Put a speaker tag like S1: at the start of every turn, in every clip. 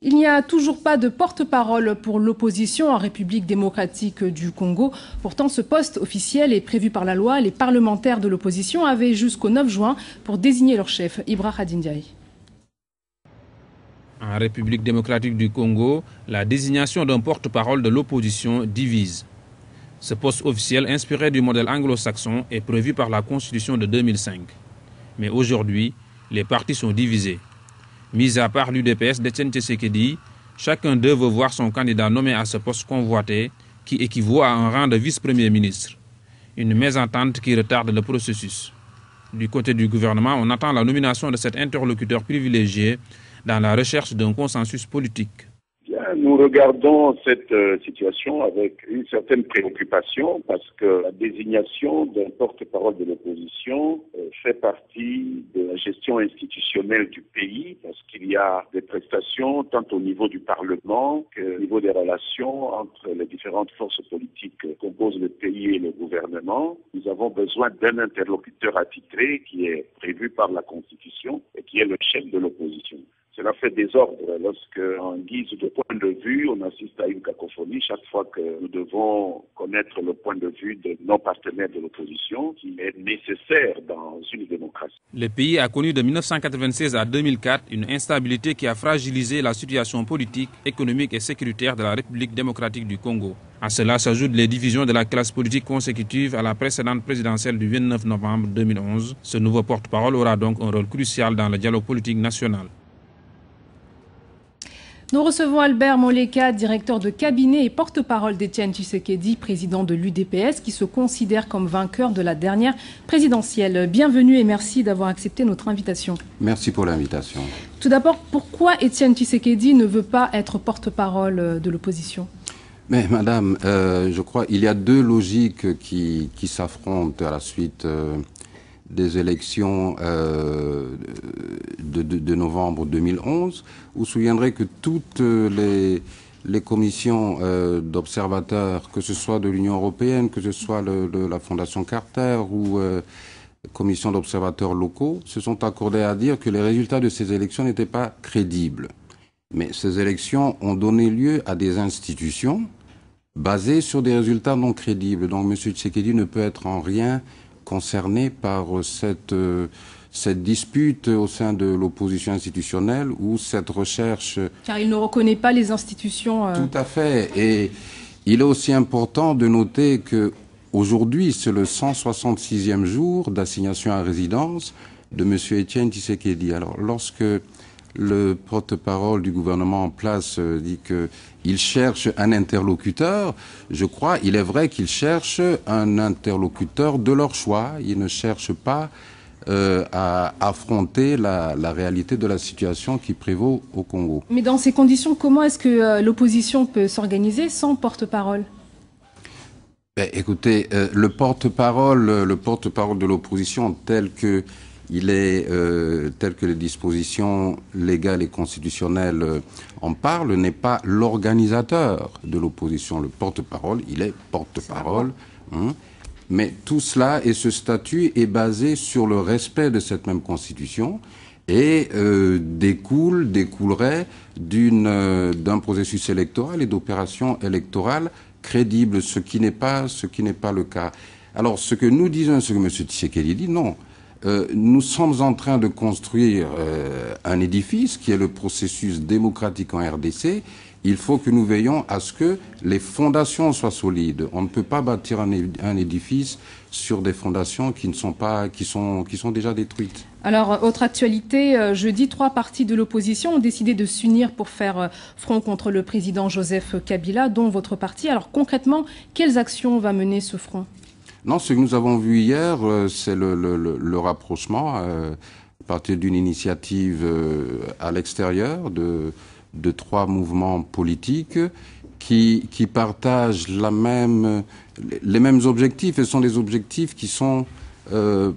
S1: Il n'y a toujours pas de porte-parole pour l'opposition en République démocratique du Congo. Pourtant, ce poste officiel est prévu par la loi. Les parlementaires de l'opposition avaient jusqu'au 9 juin pour désigner leur chef, Ibra Khadindiaï.
S2: En République démocratique du Congo, la désignation d'un porte-parole de l'opposition divise. Ce poste officiel, inspiré du modèle anglo-saxon, est prévu par la Constitution de 2005. Mais aujourd'hui, les partis sont divisés. Mis à part l'UDPS d'Etienne Tshisekedi, chacun d'eux veut voir son candidat nommé à ce poste convoité, qui équivaut à un rang de vice-premier ministre. Une mésentente qui retarde le processus. Du côté du gouvernement, on attend la nomination de cet interlocuteur privilégié dans la recherche d'un consensus politique.
S3: Nous regardons cette situation avec une certaine préoccupation parce que la désignation d'un porte-parole de l'opposition fait partie de la gestion institutionnelle du pays parce qu'il y a des prestations tant au niveau du Parlement qu'au niveau des relations entre les différentes forces politiques que composent le pays et le gouvernement. Nous avons besoin d'un interlocuteur attitré qui est prévu par la Constitution et qui est le chef de l'opposition. Cela fait désordre lorsque, en guise de point de vue, on assiste à une cacophonie chaque fois que nous devons connaître le point de vue de nos partenaires de l'opposition, qui est nécessaire dans une démocratie.
S2: Le pays a connu de 1996 à 2004 une instabilité qui a fragilisé la situation politique, économique et sécuritaire de la République démocratique du Congo. À cela s'ajoutent les divisions de la classe politique consécutives à la précédente présidentielle du 29 novembre 2011. Ce nouveau porte-parole aura donc un rôle crucial dans le dialogue politique national.
S1: Nous recevons Albert Moleka, directeur de cabinet et porte-parole d'Etienne Tshisekedi, président de l'UDPS, qui se considère comme vainqueur de la dernière présidentielle. Bienvenue et merci d'avoir accepté notre invitation.
S4: Merci pour l'invitation.
S1: Tout d'abord, pourquoi Etienne Tshisekedi ne veut pas être porte-parole de l'opposition ?
S4: Mais madame, je crois qu'il y a deux logiques qui s'affrontent à la suite des élections de novembre 2011. Vous vous souviendrez que toutes les commissions d'observateurs, que ce soit de l'Union européenne, que ce soit la Fondation Carter ou commission d'observateurs locaux, se sont accordées à dire que les résultats de ces élections n'étaient pas crédibles. Mais ces élections ont donné lieu à des institutions basées sur des résultats non crédibles. Donc M. Tshisekedi ne peut être en rien concerné par cette dispute au sein de l'opposition institutionnelle ou cette recherche...
S1: Car il ne reconnaît pas les institutions...
S4: Tout à fait. Et il est aussi important de noter que aujourd'hui, c'est le 166e jour d'assignation à résidence de M. Etienne Tshisekedi. Alors, lorsque le porte-parole du gouvernement en place dit qu'il cherche un interlocuteur, je crois, il est vrai qu'il cherche un interlocuteur de leur choix. Il ne cherche pas à affronter la réalité de la situation qui prévaut au Congo.
S1: Mais dans ces conditions, comment est-ce que l'opposition peut s'organiser sans porte-parole ?
S4: Écoutez, le porte-parole de l'opposition tel que les dispositions légales et constitutionnelles en parlent, n'est pas l'organisateur de l'opposition. Le porte-parole, il est porte-parole. Mais tout cela et ce statut est basé sur le respect de cette même constitution et découlerait d'un processus électoral et d'opérations électorales crédibles, ce qui n'est pas le cas. Alors, ce que nous disons, ce que M. Tshisekedi dit, non. Nous sommes en train de construire un édifice qui est le processus démocratique en RDC. Il faut que nous veillions à ce que les fondations soient solides. On ne peut pas bâtir un édifice sur des fondations qui sont déjà détruites.
S1: Alors, autre actualité, jeudi, 3 partis de l'opposition ont décidé de s'unir pour faire front contre le président Joseph Kabila, dont votre parti. Alors concrètement, quelles actions va mener ce front ?
S4: Non, ce que nous avons vu hier, c'est le rapprochement à partir d'une initiative à l'extérieur de 3 mouvements politiques qui partagent les mêmes objectifs et sont des objectifs qui sont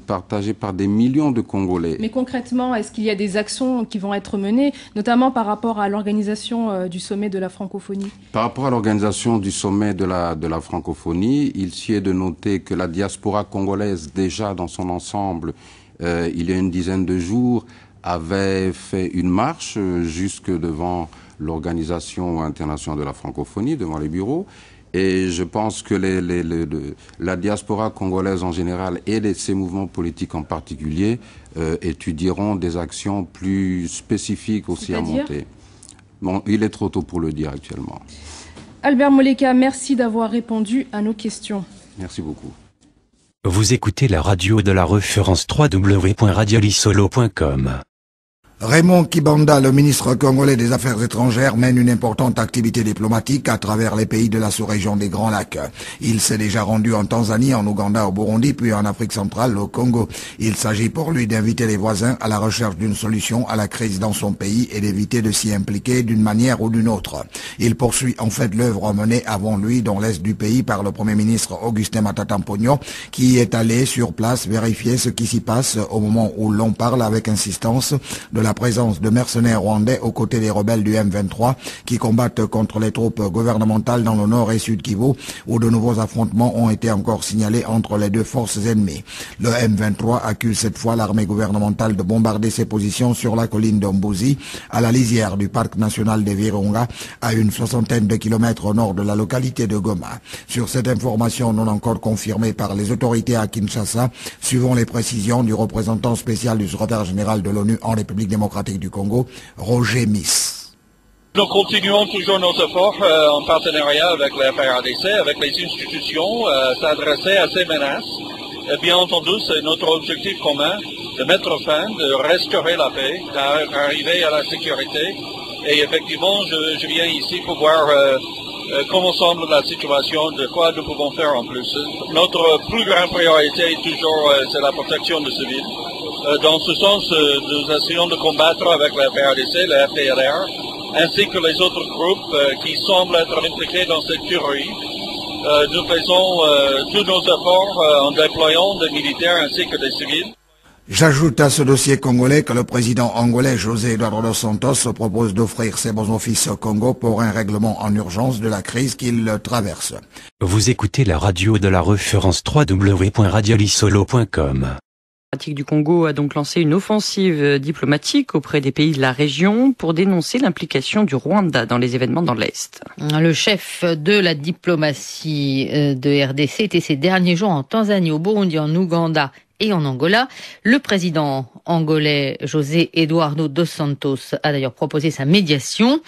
S4: partagés par des millions de Congolais.
S1: Mais concrètement, est-ce qu'il y a des actions qui vont être menées, notamment par rapport à l'organisation du sommet de la francophonie ?
S4: Par rapport à l'organisation du sommet de la francophonie, il s'y est de noter que la diaspora congolaise, déjà dans son ensemble, il y a une dizaine de jours, avait fait une marche jusque devant l'Organisation internationale de la francophonie, devant les bureaux. Et je pense que la diaspora congolaise en général et ces mouvements politiques en particulier étudieront des actions plus spécifiques aussi à monter. Bon, il est trop tôt pour le dire actuellement.
S1: Albert Moleka, merci d'avoir répondu à nos questions.
S4: Merci beaucoup.
S5: Vous écoutez la radio de la référence www.radiolisolo.com.
S6: Raymond Kibanda, le ministre congolais des Affaires étrangères, mène une importante activité diplomatique à travers les pays de la sous-région des Grands Lacs. Il s'est déjà rendu en Tanzanie, en Ouganda, au Burundi, puis en Afrique centrale, au Congo. Il s'agit pour lui d'inviter les voisins à la recherche d'une solution à la crise dans son pays et d'éviter de s'y impliquer d'une manière ou d'une autre. Il poursuit en fait l'œuvre menée avant lui dans l'est du pays par le Premier ministre Augustin Matata Mponyo, qui est allé sur place vérifier ce qui s'y passe au moment où l'on parle avec insistance de la présence de mercenaires rwandais aux côtés des rebelles du M23 qui combattent contre les troupes gouvernementales dans le nord et sud Kivu, où de nouveaux affrontements ont été encore signalés entre les deux forces ennemies. Le M23 accuse cette fois l'armée gouvernementale de bombarder ses positions sur la colline d'Ombuzi, à la lisière du parc national des Virunga, à une 60aine de kilomètres au nord de la localité de Goma. Sur cette information non encore confirmée par les autorités à Kinshasa, suivant les précisions du représentant spécial du secrétaire général de l'ONU en République démocratique du Congo, Roger Miss.
S7: Nous continuons toujours nos efforts en partenariat avec la FARDC, avec les institutions, s'adresser à ces menaces. Bien entendu, c'est notre objectif commun de mettre fin, de restaurer la paix, d'arriver à la sécurité. Et effectivement, je viens ici pour voir comment semble la situation, de quoi nous pouvons faire en plus. Notre plus grande priorité est toujours c'est la protection des civils. Dans ce sens, nous essayons de combattre avec la FARDC, la FDLR, ainsi que les autres groupes qui semblent être impliqués dans cette tuerie. Nous faisons tous nos efforts en déployant des militaires ainsi que des civils.
S6: J'ajoute à ce dossier congolais que le président angolais José Eduardo dos Santos propose d'offrir ses bons offices au Congo pour un règlement en urgence de la crise qu'il traverse.
S5: Vous écoutez la radio de la référence www.radiolisolo.com.
S8: Du Congo a donc lancé une offensive diplomatique auprès des pays de la région pour dénoncer l'implication du Rwanda dans les événements dans l'Est.
S9: Le chef de la diplomatie de RDC était ces derniers jours en Tanzanie, au Burundi, en Ouganda et en Angola. Le président angolais José Eduardo dos Santos a d'ailleurs proposé sa médiation.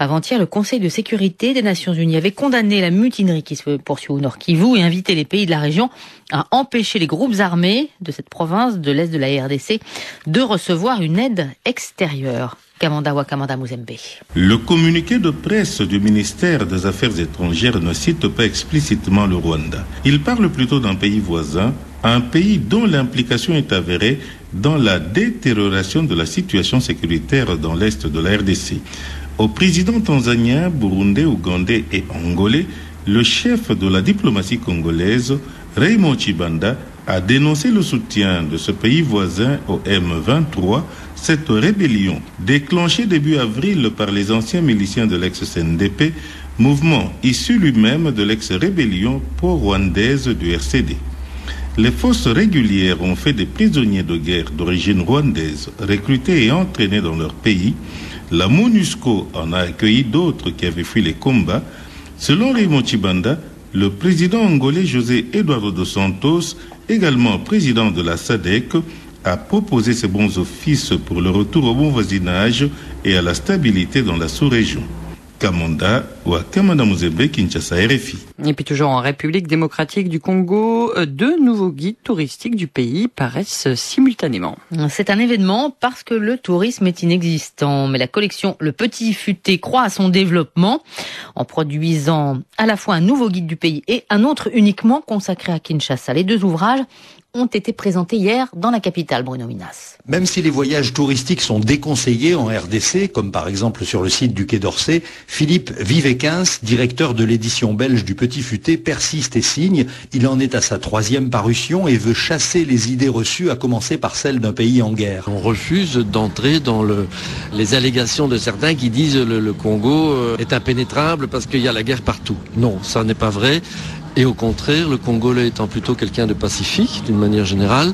S9: Avant-hier, le Conseil de sécurité des Nations Unies avait condamné la mutinerie qui se poursuit au Nord Kivu et invité les pays de la région à empêcher les groupes armés de cette province de l'Est de la RDC de recevoir une aide extérieure. Kamanda Wakamanda Muzembe.
S10: Le communiqué de presse du ministère des Affaires étrangères ne cite pas explicitement le Rwanda. Il parle plutôt d'un pays voisin, un pays dont l'implication est avérée dans la détérioration de la situation sécuritaire dans l'est de la RDC. Au président tanzanien, burundais, ougandais et angolais, le chef de la diplomatie congolaise, Raymond Kibanda, a dénoncé le soutien de ce pays voisin au M23, cette rébellion déclenchée début avril par les anciens miliciens de l'ex-CNDP, mouvement issu lui-même de l'ex-rébellion pro-rwandaise du RCD. Les forces régulières ont fait des prisonniers de guerre d'origine rwandaise, recrutés et entraînés dans leur pays. La MONUSCO en a accueilli d'autres qui avaient fui les combats. Selon Raymond Kibanda, le président angolais José Eduardo dos Santos, également président de la SADC, a proposé ses bons offices pour le retour au bon voisinage et à la stabilité dans la sous-région. Kamanda ou Kamanda Muzembe, Kinshasa, RFI.
S8: Et puis toujours en République démocratique du Congo, 2 nouveaux guides touristiques du pays paraissent simultanément.
S9: C'est un événement parce que le tourisme est inexistant, mais la collection Le Petit Futé croit à son développement en produisant à la fois un nouveau guide du pays et un autre uniquement consacré à Kinshasa. Les 2 ouvrages ont été présentés hier dans la capitale, Bruno Minas.
S11: Même si les voyages touristiques sont déconseillés en RDC, comme par exemple sur le site du Quai d'Orsay, Philippe Vivekins, directeur de l'édition belge du Petit Futé, persiste et signe. Il en est à sa 3e parution et veut chasser les idées reçues, à commencer par celle d'un pays en guerre.
S12: On refuse d'entrer dans les allégations de certains qui disent le Congo est impénétrable parce qu'il y a la guerre partout. Non, ça n'est pas vrai. Et au contraire, le Congolais étant plutôt quelqu'un de pacifique, d'une manière générale,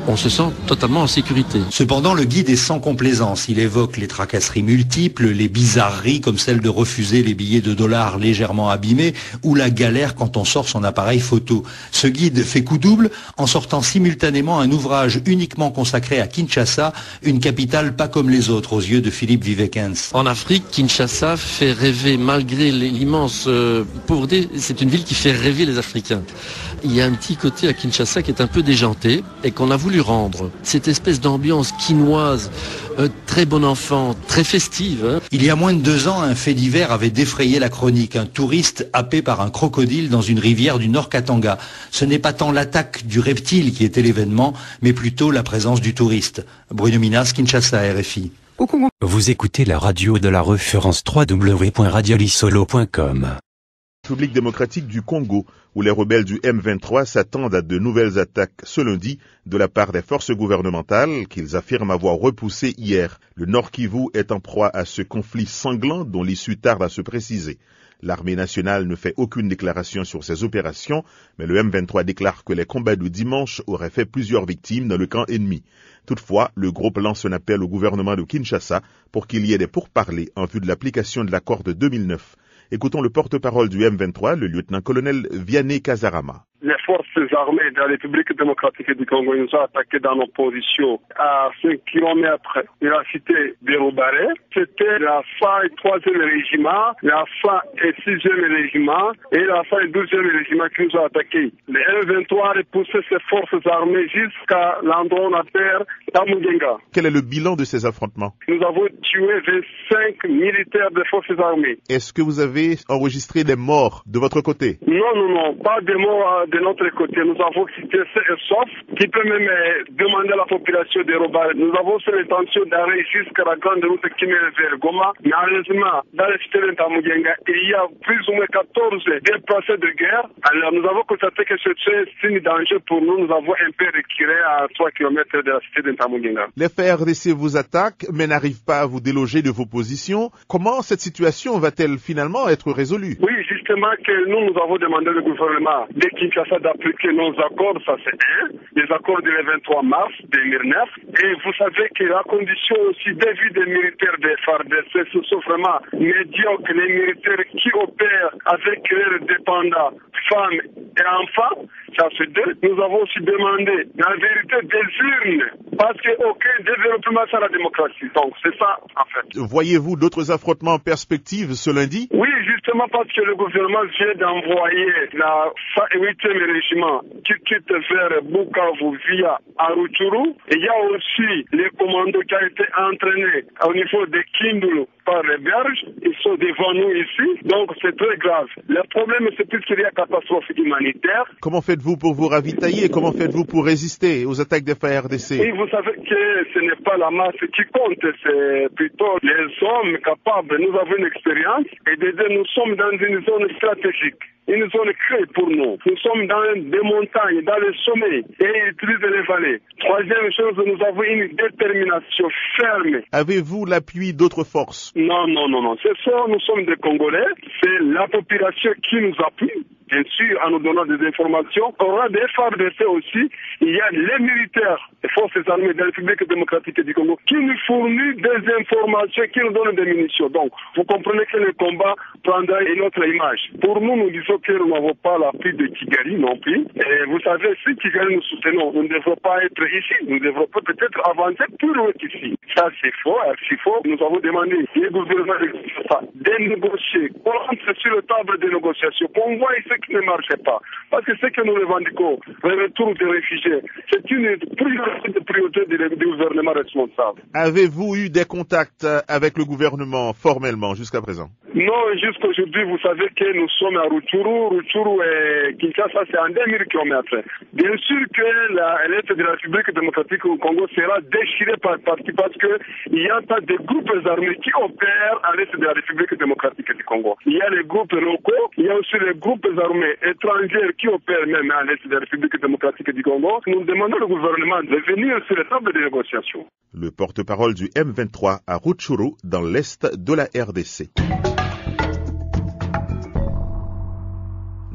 S12: on se sent totalement en sécurité.
S11: Cependant, le guide est sans complaisance. Il évoque les tracasseries multiples, les bizarreries comme celle de refuser les billets de dollars légèrement abîmés ou la galère quand on sort son appareil photo. Ce guide fait coup double en sortant simultanément un ouvrage uniquement consacré à Kinshasa, une capitale pas comme les autres aux yeux de Philippe Vivekens.
S12: En Afrique, Kinshasa fait rêver, malgré l'immense pauvreté, c'est une ville qui fait rêver les Africains. Il y a un petit côté à Kinshasa qui est un peu déjanté et qu'on a voulu rendre. Cette espèce d'ambiance quinoise, très bon enfant, très festive.
S11: Il y a moins de 2 ans, un fait divers avait défrayé la chronique. Un touriste happé par un crocodile dans une rivière du Nord Katanga. Ce n'est pas tant l'attaque du reptile qui était l'événement, mais plutôt la présence du touriste. Bruno Minas, Kinshasa, RFI.
S5: Vous écoutez la radio de la référence www.radiolisolo.com.
S13: République démocratique du Congo, où les rebelles du M23 s'attendent à de nouvelles attaques ce lundi de la part des forces gouvernementales qu'ils affirment avoir repoussées hier. Le Nord Kivu est en proie à ce conflit sanglant dont l'issue tarde à se préciser. L'armée nationale ne fait aucune déclaration sur ces opérations, mais le M23 déclare que les combats de dimanche auraient fait plusieurs victimes dans le camp ennemi. Toutefois, le groupe lance un appel au gouvernement de Kinshasa pour qu'il y ait des pourparlers en vue de l'application de l'accord de 2009. Écoutons le porte-parole du M23, le lieutenant-colonel Vianney Kazarama.
S14: Les forces armées de la République démocratique du Congo nous ont attaqués dans nos positions à 5 kilomètres de la cité de Roubaré. C'était la FA et 3e régiment, la FA et 6e régiment et la FA et 12e régiment qui nous ont attaqués. Le M23 a repoussé ses forces armées jusqu'à l'endroit où on appelle Tamugenga.
S13: Quel est le bilan de ces affrontements?
S14: Nous avons tué 25 militaires des forces armées.
S13: Est-ce que vous avez enregistré des morts de votre côté?
S14: Non, pas de morts de notre côté. Nous avons cité sauf qui peut même demander à la population de Roubaré. Nous avons fait l'intention d'arrêter jusqu'à la grande route qui mène vers Goma. Malheureusement, dans le cité de Tamugenga, il y a plus ou moins 14 déplacés de guerre. Alors nous avons constaté que c'est un signe danger pour nous. Nous avons un peu reculé à 3 km de la cité de Tamugenga.
S13: Les FARDC vous attaquent, mais n'arrivent pas à vous déloger de vos positions. Comment cette situation va-t-elle finalement être résolue?
S14: Oui, justement que nous avons demandé au gouvernement de Kinshasa d'appliquer nos accords, ça c'est les accords du 23 mars 2009. Et vous savez que la condition aussi de vie des militaires des FARDC, ce sont vraiment médiocres, les militaires qui opèrent avec leurs dépendants, femmes et enfants. Ça c'est 2. Nous avons aussi demandé la vérité des urnes, parce qu'aucun développement sans la démocratie. Donc c'est ça en fait.
S13: Voyez-vous d'autres affrontements en perspective ce lundi?
S14: Oui, justement parce que le gouvernement vient d'envoyer la 8e régiment qui quitte vers Bukavu via Aruchuru. Et il y a aussi les commandos qui ont été entraînés au niveau de Kindulu par les Belges. Ils sont devant nous ici, donc c'est très grave. Le problème, c'est plus qu'il y a catastrophe humanitaire.
S13: Comment faites-vous pour vous ravitailler? Comment faites-vous pour résister aux attaques des FARDC?
S14: Oui, vous savez que ce n'est pas la masse qui compte, c'est plutôt les hommes capables. Nous avons une expérience et nous sommes dans une zone stratégique. Une zone créée pour nous. Nous sommes dans des montagnes, dans les sommets et ils utilisent les vallées. Troisième chose, nous avons une détermination ferme.
S13: Avez-vous l'appui d'autres forces?
S14: Non. C'est ça, nous sommes des Congolais. C'est la population qui nous appuie. Bien sûr, en nous donnant des informations. On aura des FARDC aussi. Il y a les militaires, les forces armées de la République démocratique du Congo qui nous fournissent des informations, qui nous donnent des munitions. Donc, vous comprenez que le combat prendra une autre image. Pour nous, nous disons que nous n'avons pas l'appui de Kigali non plus. Et vous savez, si Kigali nous soutenons, nous ne devrons pas être ici. Nous devrons peut-être avancer plus loin qu'ici. Ça, c'est faux, archi faux. Nous avons demandé au gouvernement de négocier, qu'on rentre sur la table de négociation, qu'on voit ce qui ne marchait pas. Parce que ce que nous revendiquons, le retour des réfugiés, c'est une priorité du gouvernement responsable.
S13: Avez-vous eu des contacts avec le gouvernement formellement jusqu'à présent?
S14: Non, jusqu'aujourd'hui, vous savez que nous sommes à Rutshuru. Rutshuru et Kinshasa, c'est en 2000 km. Bien sûr que l'Est de la République démocratique du Congo sera déchirée par partie parce qu'il y a des groupes armés qui opèrent à l'Est de la République démocratique du Congo. Il y a les groupes locaux, il y a aussi les groupes armés étrangers qui opèrent même à l'Est de la République démocratique du Congo. Nous demandons au gouvernement de venir sur la table de négociation.
S13: Le porte-parole du M23 à Rutshuru, dans l'Est de la RDC.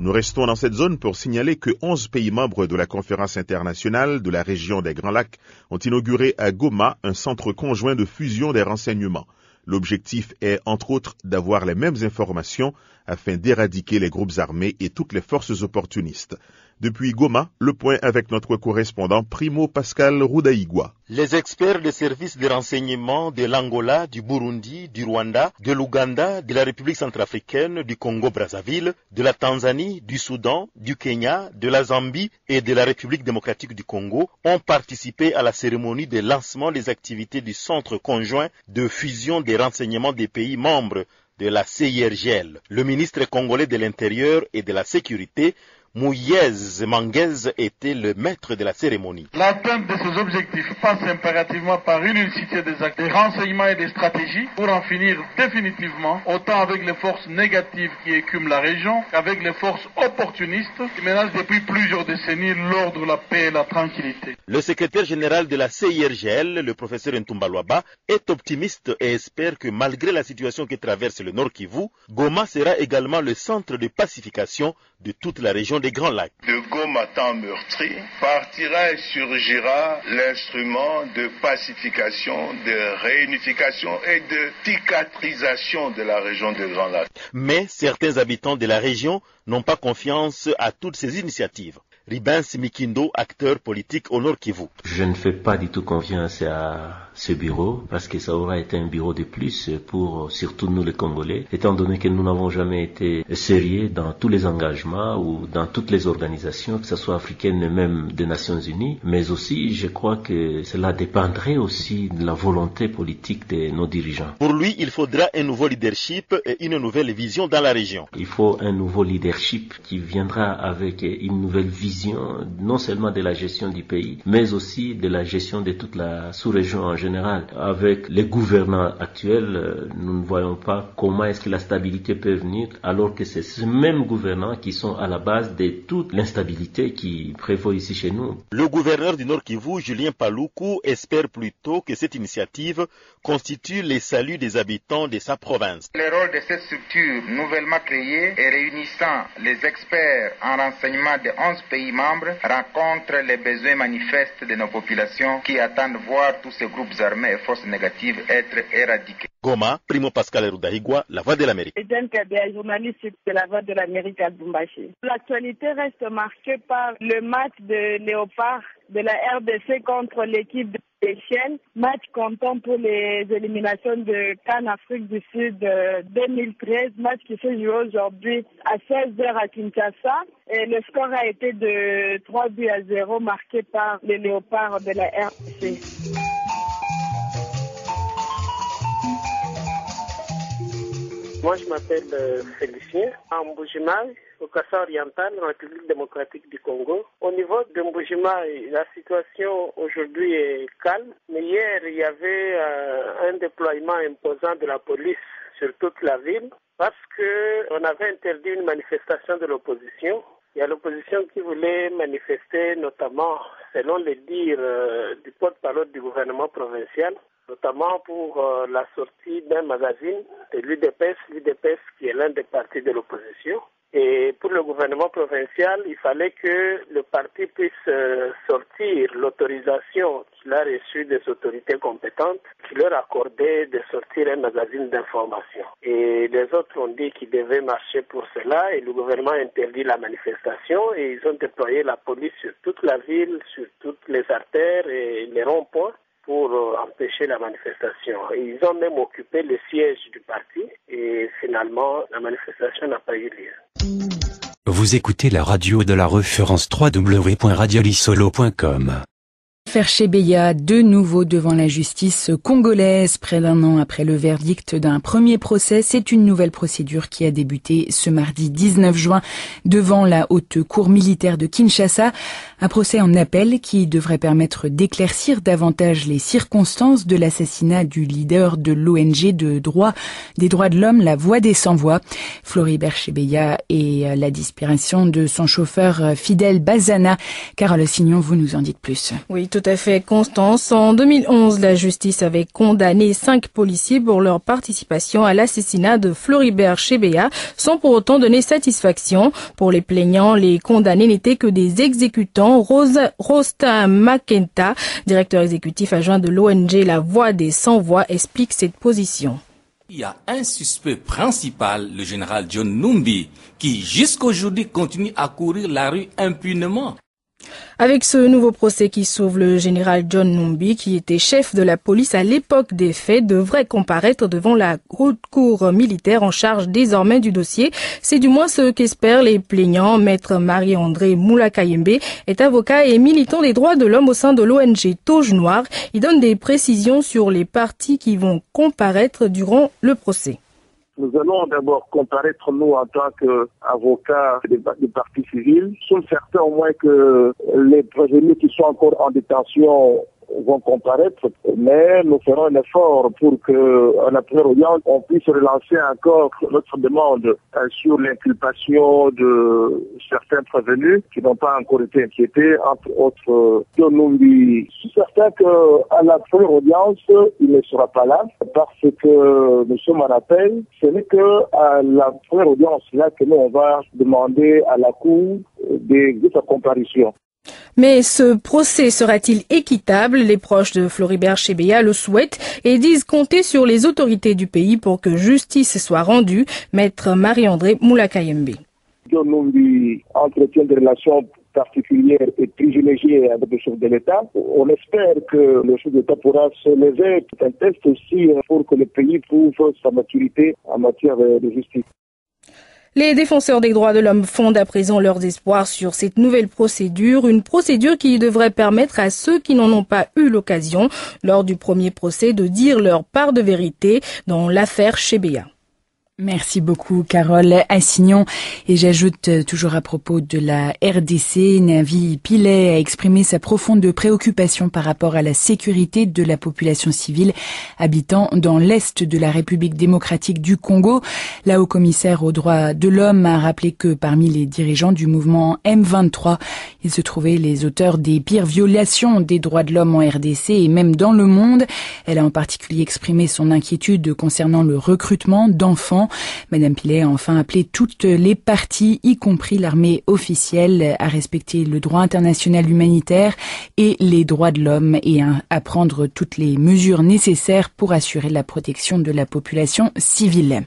S13: Nous restons dans cette zone pour signaler que 11 pays membres de la conférence internationale de la région des Grands Lacs ont inauguré à Goma un centre conjoint de fusion des renseignements. L'objectif est, entre autres, d'avoir les mêmes informations afin d'éradiquer les groupes armés et toutes les forces opportunistes. Depuis Goma, le point avec notre correspondant Primo Pascal Roudaïgua.
S15: Les experts des services de renseignement de l'Angola, du Burundi, du Rwanda, de l'Ouganda, de la République centrafricaine, du Congo-Brazzaville, de la Tanzanie, du Soudan, du Kenya, de la Zambie et de la République démocratique du Congo ont participé à la cérémonie de lancement des activités du Centre conjoint de fusion des renseignements des pays membres de la CIRGL. Le ministre congolais de l'Intérieur et de la Sécurité, Mouyez Manguez, était le maître de la cérémonie.
S16: L'atteinte de ces objectifs passe impérativement par une unicité des actes, des renseignements et des stratégies pour en finir définitivement autant avec les forces négatives qui écument la région qu'avec les forces opportunistes qui menacent depuis plusieurs décennies l'ordre, la paix et la tranquillité.
S15: Le secrétaire général de la CIRGL, le professeur Ntumba Luaba, est optimiste et espère que malgré la situation que traverse le Nord Kivu, Goma sera également le centre de pacification de toute la région des Grands Lacs.
S17: De Goma tant meurtri, partira et surgira l'instrument de pacification, de réunification et de cicatrisation de la région des Grands Lacs.
S15: Mais certains habitants de la région n'ont pas confiance à toutes ces initiatives. Ribens Mikindo, acteur politique au Nord Kivu.
S18: Je ne fais pas du tout confiance à ce bureau parce que ça aura été un bureau de plus pour surtout nous les Congolais, étant donné que nous n'avons jamais été sérieux dans tous les engagements ou dans toutes les organisations, que ce soit africaines et même des Nations Unies, mais aussi je crois que cela dépendrait aussi de la volonté politique de nos dirigeants.
S15: Pour lui, il faudra un nouveau leadership et une nouvelle vision dans la région.
S18: Il faut un nouveau leadership qui viendra avec une nouvelle vision non seulement de la gestion du pays, mais aussi de la gestion de toute la sous-région en général. Avec les gouvernants actuels, nous ne voyons pas comment est-ce que la stabilité peut venir, alors que c'est ces mêmes gouvernants qui sont à la base de toute l'instabilité qui prévaut ici chez nous.
S15: Le gouverneur du Nord Kivu, Julien Paluku, espère plutôt que cette initiative constitue le salut des habitants de sa province.
S19: Le rôle de cette structure nouvellement créée et réunissant les experts en renseignement de 11 pays membres rencontre les besoins manifestes de nos populations qui attendent voir tous ces groupes armés et forces négatives être éradiqués.
S15: Goma, Primo Pascal Roudaïgua, La Voix de l'Amérique.
S20: Eden Kabea, journaliste de La Voix de l'Amérique à Lubumbashi. L'actualité reste marquée par le match de Léopard de la RDC contre l'équipe de Chiennes, match comptant pour les éliminations de CAN Afrique du Sud 2013, match qui se joue aujourd'hui à 16h à Kinshasa. Et le score a été de 3-0 marqué par les Léopards de la RDC.
S21: Moi, je m'appelle Félicien, à Mbujimaï, au Kassa oriental, en République démocratique du Congo. Au niveau de Mbujimaï, la situation aujourd'hui est calme. Mais hier, il y avait un déploiement imposant de la police sur toute la ville parce qu'on avait interdit une manifestation de l'opposition. Il y a l'opposition qui voulait manifester, notamment, selon les dires du porte-parole du gouvernement provincial, notamment pour la sortie d'un magazine de l'UDPS qui est l'un des partis de l'opposition. Et pour le gouvernement provincial, il fallait que le parti puisse sortir l'autorisation qu'il a reçue des autorités compétentes qui leur accordaient de sortir un magazine d'information. Et les autres ont dit qu'ils devaient marcher pour cela et le gouvernement a interdit la manifestation et ils ont déployé la police sur toute la ville, sur toutes les artères et les ronds-points pour empêcher la manifestation. Et ils ont même occupé le siège du parti et finalement la manifestation n'a pas eu lieu.
S5: Vous écoutez la radio de la référence www.radiolisolo.com.
S22: L'affaire Chebeya, de nouveau devant la justice congolaise, près d'un an après le verdict d'un premier procès. C'est une nouvelle procédure qui a débuté ce mardi 19 juin devant la haute cour militaire de Kinshasa. Un procès en appel qui devrait permettre d'éclaircir davantage les circonstances de l'assassinat du leader de l'ONG des droits de l'homme, La Voix des Sans-Voix, Floribert Chebeya, et la disparition de son chauffeur Fidel Bazana. Carole Signon, vous nous en dites plus.
S1: Oui, tout à fait, Constance. En 2011, la justice avait condamné 5 policiers pour leur participation à l'assassinat de Floribert Chebeya, sans pour autant donner satisfaction. Pour les plaignants, les condamnés n'étaient que des exécutants. Rosta Makenta, directeur exécutif adjoint de l'ONG La Voix des Sans-Voix, explique cette position.
S2: Il y a un suspect principal, le général John Numbi, qui jusqu'aujourd'hui continue à courir la rue impunément.
S1: Avec ce nouveau procès qui s'ouvre, le général John Numbi, qui était chef de la police à l'époque des faits, devrait comparaître devant la haute cour militaire en charge désormais du dossier. C'est du moins ce qu'espèrent les plaignants. Maître Marie-André Moulakayembe est avocat et militant des droits de l'homme au sein de l'ONG Touge Noire. Il donne des précisions sur les parties qui vont comparaître durant le procès.
S3: Nous allons d'abord comparaître, nous, en tant qu'avocats des parties civiles. Nous sommes certains au moins que les prévenus qui sont encore en détention vont comparaître, mais nous ferons un effort pour que, à la première audience, on puisse relancer encore notre demande sur l'inculpation de certains prévenus qui n'ont pas encore été inquiétés, entre autres Tonumbi. Je suis certain qu'à la première audience, il ne sera pas là, parce que nous sommes en appel. Ce n'est qu'à la première audience là que nous, on va demander à la Cour de sa comparution.
S1: Mais ce procès sera-t-il équitable? Les proches de Floribert Chebeya le souhaitent et disent compter sur les autorités du pays pour que justice soit rendue. Maître Marie-André Moulakayembe.
S3: John Numbi entretient des relations particulières et privilégiées avec le chef de l'État. On espère que le chef de l'État pourra se lever. C'est un test aussi pour que le pays prouve sa maturité en matière de justice.
S1: Les défenseurs des droits de l'homme fondent à présent leurs espoirs sur cette nouvelle procédure, une procédure qui devrait permettre à ceux qui n'en ont pas eu l'occasion lors du premier procès de dire leur part de vérité dans l'affaire Chebeya.
S22: Merci beaucoup, Carole Assignon. Et j'ajoute toujours à propos de la RDC, Navi Pillay a exprimé sa profonde préoccupation par rapport à la sécurité de la population civile habitant dans l'est de la République démocratique du Congo. La haut-commissaire aux droits de l'homme a rappelé que parmi les dirigeants du mouvement M23, il se trouvait les auteurs des pires violations des droits de l'homme en RDC et même dans le monde. Elle a en particulier exprimé son inquiétude concernant le recrutement d'enfants. Madame Pillay a enfin appelé toutes les parties, y compris l'armée officielle, à respecter le droit international humanitaire et les droits de l'homme et à prendre toutes les mesures nécessaires pour assurer la protection de la population civile.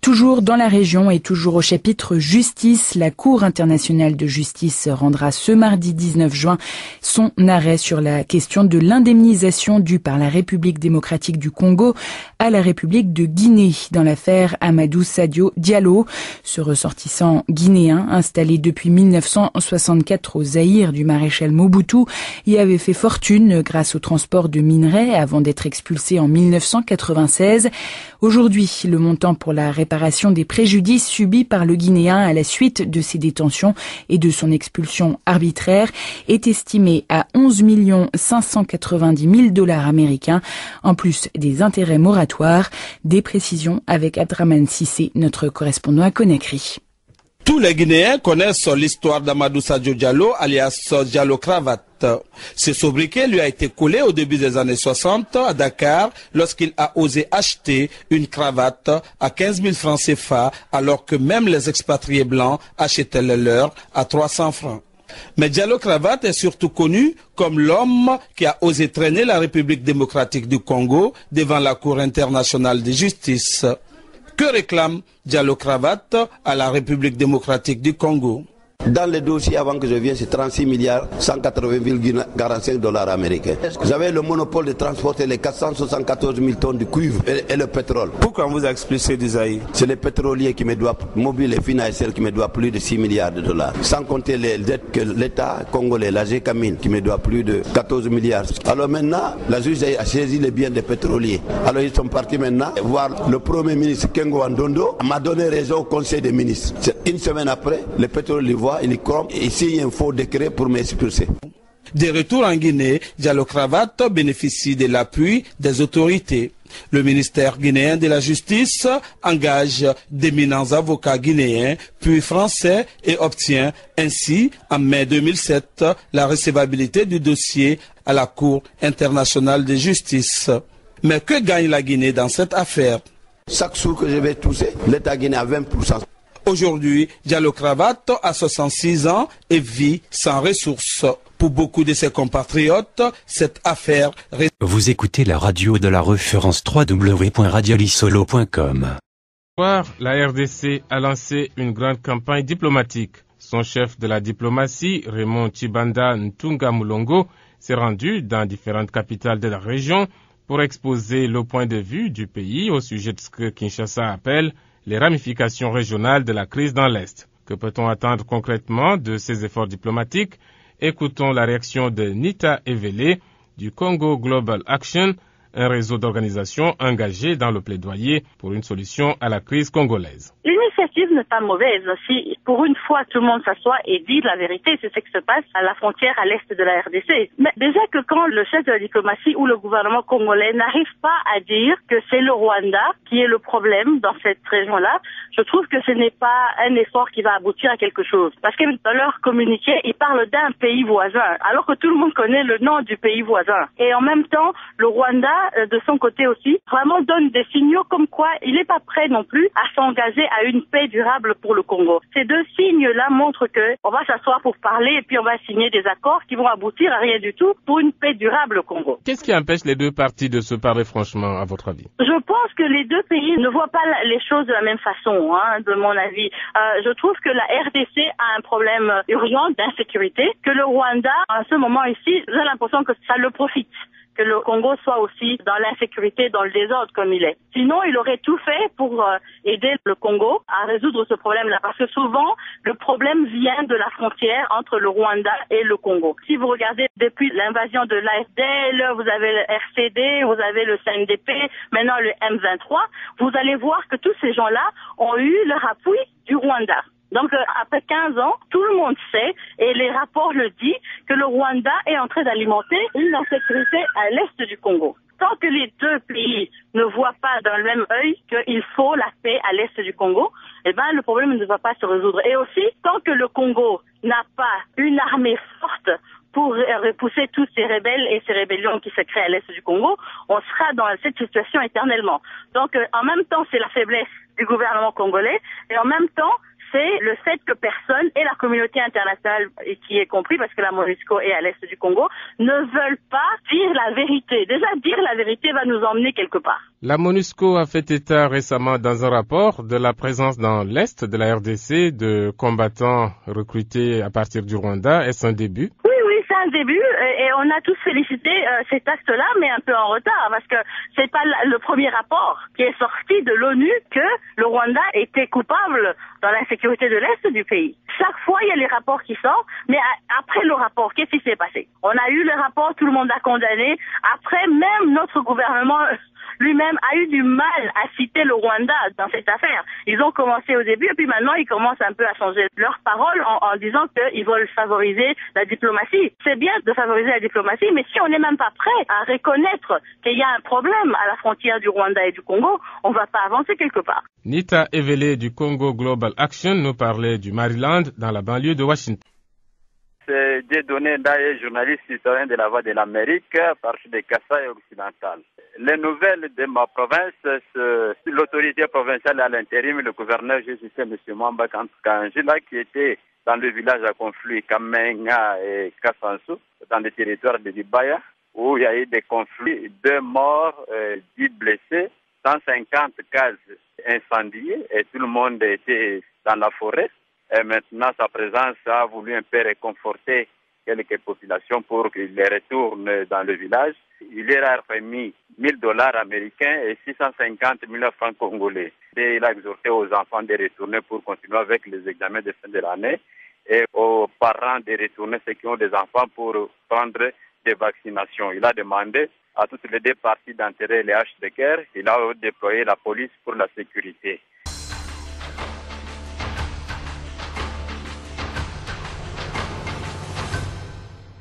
S22: Toujours dans la région et toujours au chapitre justice, la Cour internationale de justice rendra ce mardi 19 juin son arrêt sur la question de l'indemnisation due par la République démocratique du Congo à la République de Guinée dans l'affaire Amadou Sadio Diallo. Ce ressortissant guinéen, installé depuis 1964 au Zaïre du maréchal Mobutu, y avait fait fortune grâce au transport de minerais avant d'être expulsé en 1996. Aujourd'hui, le montant pour la réparation des préjudices subis par le Guinéen à la suite de ses détentions et de son expulsion arbitraire est estimé à 11 590 000 $ américains, en plus des intérêts moratoires. Des précisions avec Abdraman Sissé, notre correspondant à Conakry.
S23: Tous les Guinéens connaissent l'histoire d'Amadou Sadio Diallo, alias Diallo Cravate. Ce sobriquet lui a été collé au début des années 60 à Dakar lorsqu'il a osé acheter une cravate à 15 000 francs CFA alors que même les expatriés blancs achetaient les leurs à 300 francs. Mais Diallo Cravate est surtout connu comme l'homme qui a osé traîner la République démocratique du Congo devant la Cour internationale de justice. Que réclame Diallo Cravate à la République démocratique du Congo?
S24: Dans les dossiers avant que je vienne, c'est 36 milliards 180,45 $ américains. J'avais le monopole de transporter les 474 000 tonnes de cuivre et le pétrole.
S23: Pourquoi on vous a expulsé du Zaïre?
S24: C'est les pétroliers qui me doivent, mobile et financiers qui me doivent plus de 6 milliards de dollars. Sans compter les dettes que l'État congolais, la GECAMINE, qui me doit plus de 14 milliards. Alors maintenant, la juge a saisi les biens des pétroliers. Alors ils sont partis maintenant voir le Premier ministre Kengo Andondo. M'a donné raison au Conseil des ministres. Une semaine après, le pétrolier voit, il crompe et signe un faux décret pour m'expulser.
S23: De retour en Guinée, Diallo Cravate bénéficie de l'appui des autorités. Le ministère guinéen de la Justice engage d'éminents avocats guinéens, puis français, et obtient ainsi, en mai 2007, la recevabilité du dossier à la Cour internationale de justice. Mais que gagne la Guinée dans cette affaire?
S24: Chaque jour que je vais toucher, l'État guinéen a 20%.
S23: Aujourd'hui, Diallo Cravatte a 66 ans et vit sans ressources. Pour beaucoup de ses compatriotes, cette affaire...
S5: Vous écoutez la radio de la référence www.radiolisolo.com.
S4: La RDC a lancé une grande campagne diplomatique. Son chef de la diplomatie, Raymond Tshibanda Ntunga Mulongo, s'est rendu dans différentes capitales de la région pour exposer le point de vue du pays au sujet de ce que Kinshasa appelle les ramifications régionales de la crise dans l'Est. Que peut-on attendre concrètement de ces efforts diplomatiques? Écoutons la réaction de Nita Evele du Congo Global Action, un réseau d'organisations engagées dans le plaidoyer pour une solution à la crise congolaise.
S6: L'initiative n'est pas mauvaise. Si pour une fois tout le monde s'assoit et dit la vérité, c'est ce qui se passe à la frontière à l'est de la RDC. Mais déjà que quand le chef de la diplomatie ou le gouvernement congolais n'arrive pas à dire que c'est le Rwanda qui est le problème dans cette région-là, je trouve que ce n'est pas un effort qui va aboutir à quelque chose. Parce que dans leur communiqué, ils parlent d'un pays voisin, alors que tout le monde connaît le nom du pays voisin. Et en même temps, le Rwanda, de son côté aussi, vraiment donne des signaux comme quoi il n'est pas prêt non plus à s'engager à une paix durable pour le Congo. Ces deux signes-là montrent que on va s'asseoir pour parler et puis on va signer des accords qui vont aboutir à rien du tout pour une paix durable au Congo.
S4: Qu'est-ce qui empêche les deux parties de se parler franchement, à votre avis?
S6: Je pense que les deux pays ne voient pas les choses de la même façon, de mon avis. Je trouve que la RDC a un problème urgent d'insécurité, que le Rwanda, en ce moment ici, j'ai l'impression que ça le profite. Que le Congo soit aussi dans l'insécurité, dans le désordre comme il est. Sinon, il aurait tout fait pour aider le Congo à résoudre ce problème-là. Parce que souvent, le problème vient de la frontière entre le Rwanda et le Congo. Si vous regardez depuis l'invasion de l'AFDL, vous avez le RCD, vous avez le CNDP, maintenant le M23, vous allez voir que tous ces gens-là ont eu leur appui du Rwanda. Donc, après 15 ans, tout le monde sait, et les rapports le disent, que le Rwanda est en train d'alimenter une insécurité à l'est du Congo. Tant que les deux pays ne voient pas dans le même œil qu'il faut la paix à l'est du Congo, le problème ne va pas se résoudre. Et aussi, tant que le Congo n'a pas une armée forte pour repousser tous ces rebelles et ces rébellions qui se créent à l'est du Congo, on sera dans cette situation éternellement. Donc, en même temps, c'est la faiblesse du gouvernement congolais, et en même temps, c'est le fait que personne, et la communauté internationale qui est compris, parce que la MONUSCO est à l'est du Congo, ne veulent pas dire la vérité. Déjà, dire la vérité va nous emmener quelque part.
S4: La MONUSCO a fait état récemment dans un rapport de la présence dans l'est de la RDC de combattants recrutés à partir du Rwanda. Est-ce un début?
S6: Oui, c'est un début, et on a tous félicité cet acte-là, mais un peu en retard, parce que c'est pas le premier rapport qui est sorti de l'ONU que le Rwanda était coupable dans l'insécurité de l'Est du pays. Chaque fois, il y a les rapports qui sortent, mais après le rapport, qu'est-ce qui s'est passé? On a eu le rapport, tout le monde a condamné. Après, même notre gouvernement lui-même a eu du mal à citer le Rwanda dans cette affaire. Ils ont commencé au début, et puis maintenant, ils commencent un peu à changer leurs paroles en disant qu'ils veulent favoriser la diplomatie. C'est bien de favoriser la diplomatie, mais si on n'est même pas prêt à reconnaître qu'il y a un problème à la frontière du Rwanda et du Congo, on ne va pas avancer quelque part.
S4: Nita Evele du Congo Global Action nous parlait du Maryland, dans la banlieue de Washington.
S7: C'est Dieudonné Ndaye, journaliste citoyen de la Voix de l'Amérique, parti de Kasaï occidental. Les nouvelles de ma province, l'autorité provinciale à l'intérim, le gouverneur JCC, M. Mwamba Kanjila, qui était dans le village à conflit Kamenga et Kassansou, dans le territoire de Libaya, où il y a eu des conflits, 2 morts, 10 blessés, 150 cases incendiées, et tout le monde était dans la forêt. Et maintenant, sa présence a voulu un peu réconforter quelques populations pour qu'ils les retournent dans le village. Il leur a remis $1000 américains et 650 000 francs congolais. Et il a exhorté aux enfants de retourner pour continuer avec les examens de fin de l'année et aux parents de retourner, ceux qui ont des enfants, pour prendre des vaccinations. Il a demandé à toutes les deux parties d'enterrer les haches de guerre. Il a déployé la police pour la sécurité.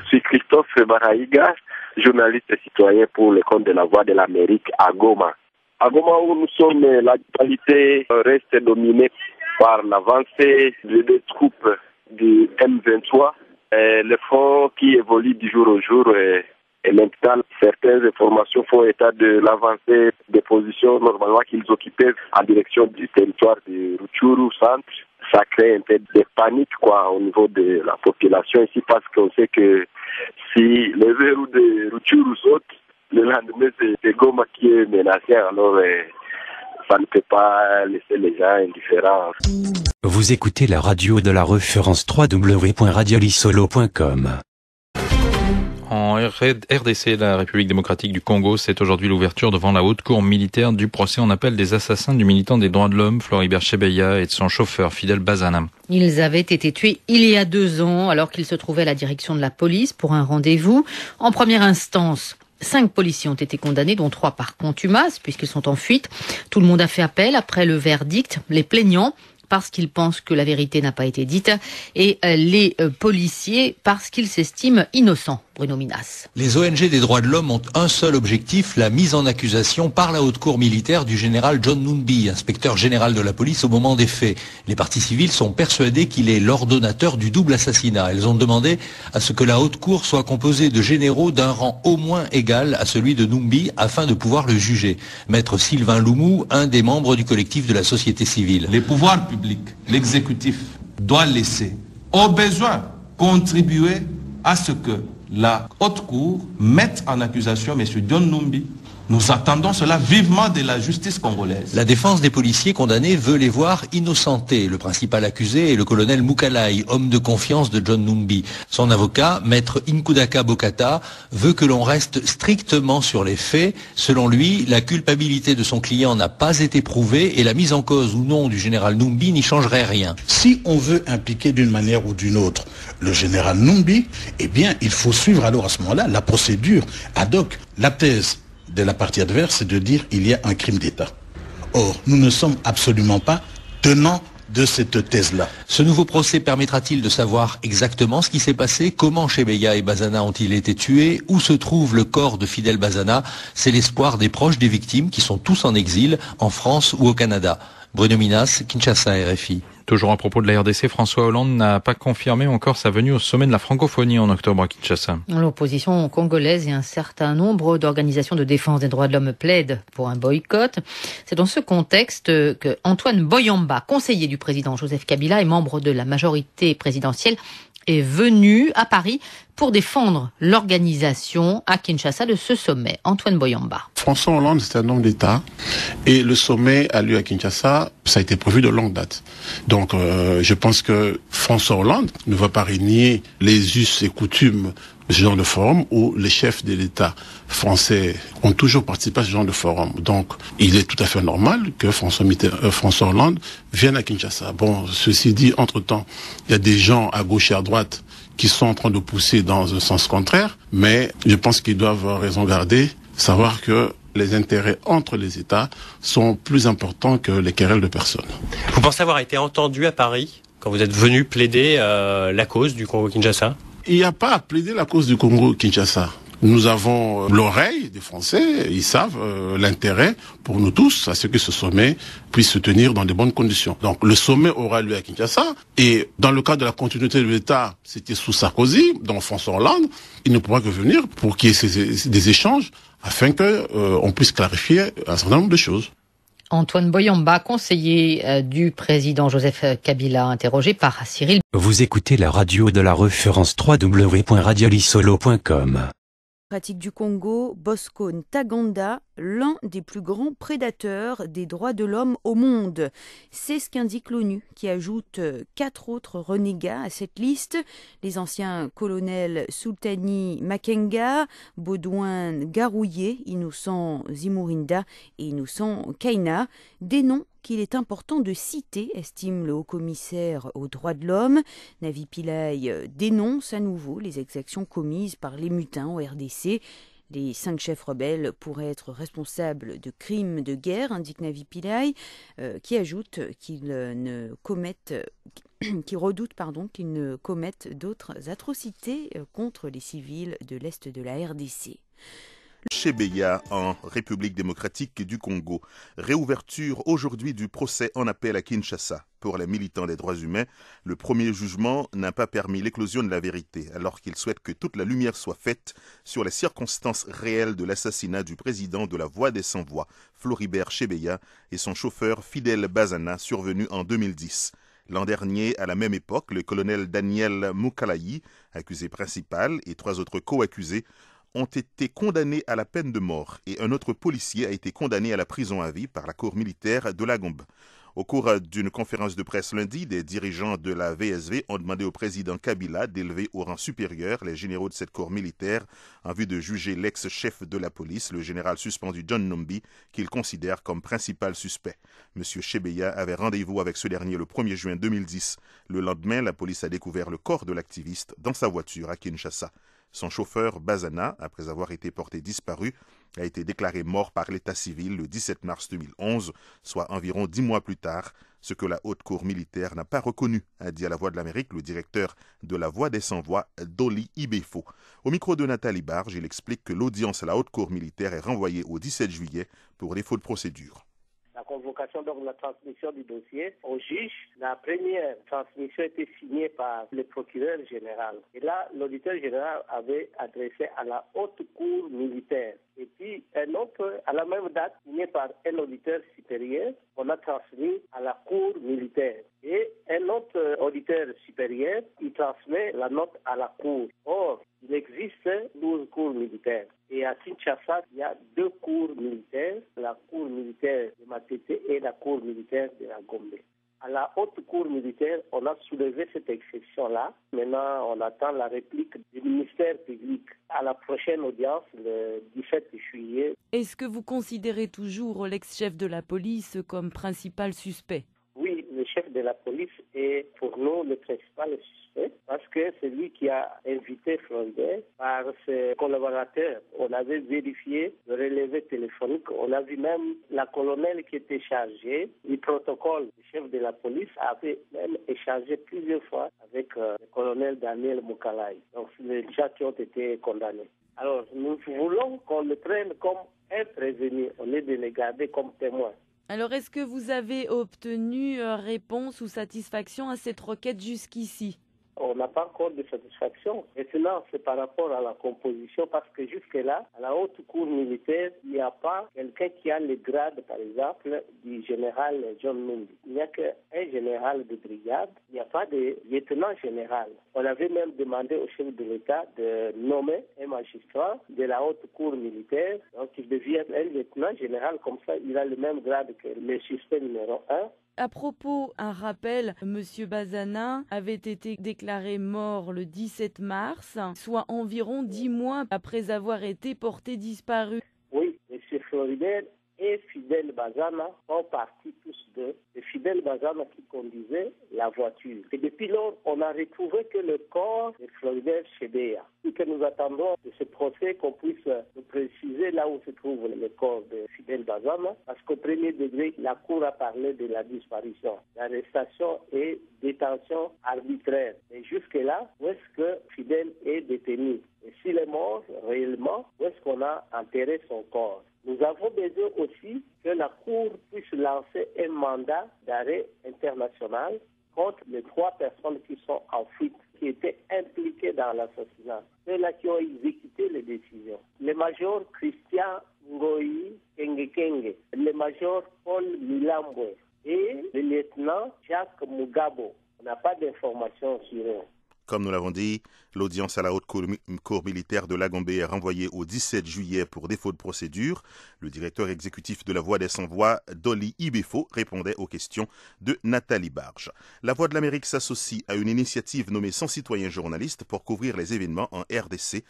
S8: suis Christophe Baraïga, journaliste et citoyen pour le compte de la Voix de l'Amérique à Goma. À Goma où nous sommes, l'actualité reste dominée par l'avancée des troupes du M23, le front qui évolue du jour au jour. Et maintenant, certaines informations font état de l'avancée des positions normalement qu'ils occupaient en direction du territoire de Rutshuru centre. Ça crée un peu de panique au niveau de la population ici parce qu'on sait que si les verrous de Rutshuru sautent, le lendemain c'est Goma qui est menacé, alors ça ne peut pas laisser les gens indifférents.
S5: Vous écoutez la radio de la référence www.radiolisolo.com.
S9: En RDC, la République démocratique du Congo, c'est aujourd'hui l'ouverture devant la haute cour militaire du procès en appel des assassins du militant des droits de l'homme Floribert Chebeya et de son chauffeur Fidel Bazana.
S10: Ils avaient été tués il y a 2 ans alors qu'ils se trouvaient à la direction de la police pour un rendez-vous. En première instance, 5 policiers ont été condamnés, dont 3 par contumace puisqu'ils sont en fuite. Tout le monde a fait appel après le verdict. Les plaignants parce qu'ils pensent que la vérité n'a pas été dite et les policiers parce qu'ils s'estiment innocents. Bruno Minas.
S11: Les ONG des droits de l'homme ont un seul objectif, la mise en accusation par la haute cour militaire du général John Numbi, inspecteur général de la police au moment des faits. Les parties civiles sont persuadées qu'il est l'ordonnateur du double assassinat. Elles ont demandé à ce que la haute cour soit composée de généraux d'un rang au moins égal à celui de Numbi afin de pouvoir le juger. Maître Sylvain Loumou, un des membres du collectif de la société civile.
S12: Les pouvoirs publics, l'exécutif, doit laisser, au besoin, contribuer à ce que la haute cour mette en accusation M. John Numbi. Nous attendons cela vivement de la justice congolaise.
S11: La défense des policiers condamnés veut les voir innocentés. Le principal accusé est le colonel Moukalai, homme de confiance de John Numbi. Son avocat, maître Inkudaka Bokata, veut que l'on reste strictement sur les faits. Selon lui, la culpabilité de son client n'a pas été prouvée et la mise en cause ou non du général Numbi n'y changerait rien.
S25: Si on veut impliquer d'une manière ou d'une autre le général Numbi, eh bien, il faut suivre alors à ce moment-là la procédure ad hoc. La thèse de la partie adverse, c'est de dire qu'il y a un crime d'État. Or, nous ne sommes absolument pas tenants de cette thèse-là.
S11: Ce nouveau procès permettra-t-il de savoir exactement ce qui s'est passé? Comment Chebeya et Bazana ont-ils été tués? Où se trouve le corps de Fidel Bazana? C'est l'espoir des proches des victimes qui sont tous en exil, en France ou au Canada. Bruno Minas, Kinshasa, RFI.
S9: Toujours à propos de la RDC, François Hollande n'a pas confirmé encore sa venue au sommet de la francophonie en octobre à Kinshasa.
S10: L'opposition congolaise et un certain nombre d'organisations de défense des droits de l'homme plaident pour un boycott. C'est dans ce contexte que Antoine Boyamba, conseiller du président Joseph Kabila et membre de la majorité présidentielle, est venu à Paris pour défendre l'organisation à Kinshasa de ce sommet. Antoine Boyamba.
S25: François Hollande, c'est un homme d'État et le sommet a lieu à Kinshasa, ça a été prévu de longue date. Donc je pense que François Hollande ne va pas renier les us et coutumes de ce genre de forum où les chefs de l'État français ont toujours participé à ce genre de forum. Donc il est tout à fait normal que François Hollande vienne à Kinshasa. Bon, ceci dit, entre-temps, il y a des gens à gauche et à droite qui sont en train de pousser dans un sens contraire, mais je pense qu'ils doivent raison garder, savoir que les intérêts entre les États sont plus importants que les querelles de personnes.
S26: Vous pensez avoir été entendu à Paris quand vous êtes venu plaider la cause du Congo-Kinshasa?
S25: Il n'y a pas à plaider la cause du Congo-Kinshasa. Nous avons l'oreille des Français, ils savent l'intérêt pour nous tous à ce que ce sommet puisse se tenir dans de bonnes conditions. Donc le sommet aura lieu à Kinshasa et dans le cas de la continuité de l'État, c'était sous Sarkozy, donc François Hollande, il ne pourra que venir pour qu'il y ait des échanges afin que on puisse clarifier un certain nombre de choses.
S10: Antoine Boyamba, conseiller du président Joseph Kabila, interrogé par Cyril.
S5: Vous écoutez la radio de la référence www.radiolisolo.com.
S27: Pratique du Congo, Bosco Ntaganda, l'un des plus grands prédateurs des droits de l'homme au monde. C'est ce qu'indique l'ONU, qui ajoute 4 autres renégats à cette liste. Les anciens colonels Sultani Makenga, Baudouin Garouillet, Innocent Zimourinda et Innocent Kaina, des noms qu'il est important de citer, estime le haut-commissaire aux droits de l'homme. Navi Pillay dénonce à nouveau les exactions commises par les mutins au RDC. Les 5 chefs rebelles pourraient être responsables de crimes de guerre, indique Navi Pillay, qui ajoute qu'ils redoutent qu'ils ne commettent d'autres atrocités contre les civils de l'Est de la RDC.
S13: Chebeya en République démocratique du Congo. Réouverture aujourd'hui du procès en appel à Kinshasa. Pour les militants des droits humains, le premier jugement n'a pas permis l'éclosion de la vérité, alors qu'ils souhaitent que toute la lumière soit faite sur les circonstances réelles de l'assassinat du président de la Voix des Sans-Voix, Floribert Chebeya, et son chauffeur Fidel Bazana, survenu en 2010. L'an dernier, à la même époque, le colonel Daniel Mukalayi, accusé principal, et 3 autres co-accusés, ont été condamnés à la peine de mort et un autre policier a été condamné à la prison à vie par la cour militaire de la Gombe. Au cours d'une conférence de presse lundi, des dirigeants de la VSV ont demandé au président Kabila d'élever au rang supérieur les généraux de cette cour militaire en vue de juger l'ex-chef de la police, le général suspendu John Numbi, qu'il considère comme principal suspect. M. Chebeya avait rendez-vous avec ce dernier le 1er juin 2010. Le lendemain, la police a découvert le corps de l'activiste dans sa voiture à Kinshasa. Son chauffeur, Bazana, après avoir été porté disparu, a été déclaré mort par l'état civil le 17 mars 2011, soit environ 10 mois plus tard, ce que la haute cour militaire n'a pas reconnu, a dit à la Voix de l'Amérique le directeur de la Voix des Sans-Voix, Dolly Ibefo. Au micro de Nathalie Barge, il explique que l'audience à la haute cour militaire est renvoyée au 17 juillet pour défaut de procédure.
S21: La convocation, donc la transmission du dossier au juge. La première transmission était signée par le procureur général. Et là, l'auditeur général avait adressé à la haute cour militaire. Et puis, un autre, à la même date, signé par un auditeur supérieur, on a transmis à la cour militaire. Et un autre auditeur supérieur, il transmet la note à la cour. Or, il existe 12 cours militaires. Et à Kinshasa, il y a 2 cours militaires, la cour militaire de Matete et la cour militaire de la Gombe. À la haute cour militaire, on a soulevé cette exception-là. Maintenant, on attend la réplique du ministère public à la prochaine audience, le 17 juillet.
S14: Est-ce que vous considérez toujours l'ex-chef de la police comme principal suspect?
S21: Oui, le chef de la police est pour nous le principal suspect parce que c'est lui qui a invité Floribert par ses collaborateurs. On avait vérifié le relevé téléphonique. On a vu même la colonelle qui était chargée du protocole. Le chef de la police avait même échangé plusieurs fois avec le colonel Daniel Mukalayi. Donc, c'est les gens qui ont été condamnés. Alors, nous voulons qu'on le prenne comme un prévenu, au lieu de le garder comme témoin.
S14: Alors, est-ce que vous avez obtenu réponse ou satisfaction à cette requête jusqu'ici?
S21: On n'a pas encore de satisfaction. Maintenant, c'est par rapport à la composition, parce que jusque-là, à la haute cour militaire, il n'y a pas quelqu'un qui a le grade, par exemple, du général John Numbi. Il n'y a qu'un général de brigade, il n'y a pas de lieutenant général. On avait même demandé au chef de l'État de nommer un magistrat de la haute cour militaire, donc il devient un lieutenant général, comme ça, il a le même grade que le suspect numéro 1.
S14: À propos, un rappel, M. Bazana avait été déclaré mort le 17 mars, soit environ 10 mois après avoir été porté disparu.
S21: Oui, M. Floribert et Fidel Bazana sont partis tous deux. C'est Fidel Bazana qui conduisait la voiture. Et depuis lors, on a retrouvé que le corps de Floribert Chebeya. Et que nous attendons de ce procès qu'on puisse nous préciser là où se trouve le corps de Fidel Bazana, parce qu'au premier degré, la Cour a parlé de la disparition, l'arrestation et détention arbitraire. Et jusque-là, où est-ce que Fidel est détenu? Et s'il est mort réellement, où est-ce qu'on a enterré son corps? Nous avons besoin aussi que la Cour puisse lancer un mandat d'arrêt international contre les 3 personnes qui sont en fuite, qui étaient impliquées dans l'assassinat. Ceux-là qui ont exécuté les décisions. Le major Christian Ngoyi Kenge, le major Paul Milambwe et le lieutenant Jacques Mugabo. On n'a pas d'informations sur eux.
S13: Comme nous l'avons dit, l'audience à la haute cour militaire de la Gombe est renvoyée au 17 juillet pour défaut de procédure. Le directeur exécutif de la Voix des Sans-Voix, Dolly Ibefo, répondait aux questions de Nathalie Barge. La Voix de l'Amérique s'associe à une initiative nommée 100 citoyens journalistes pour couvrir les événements en RDC.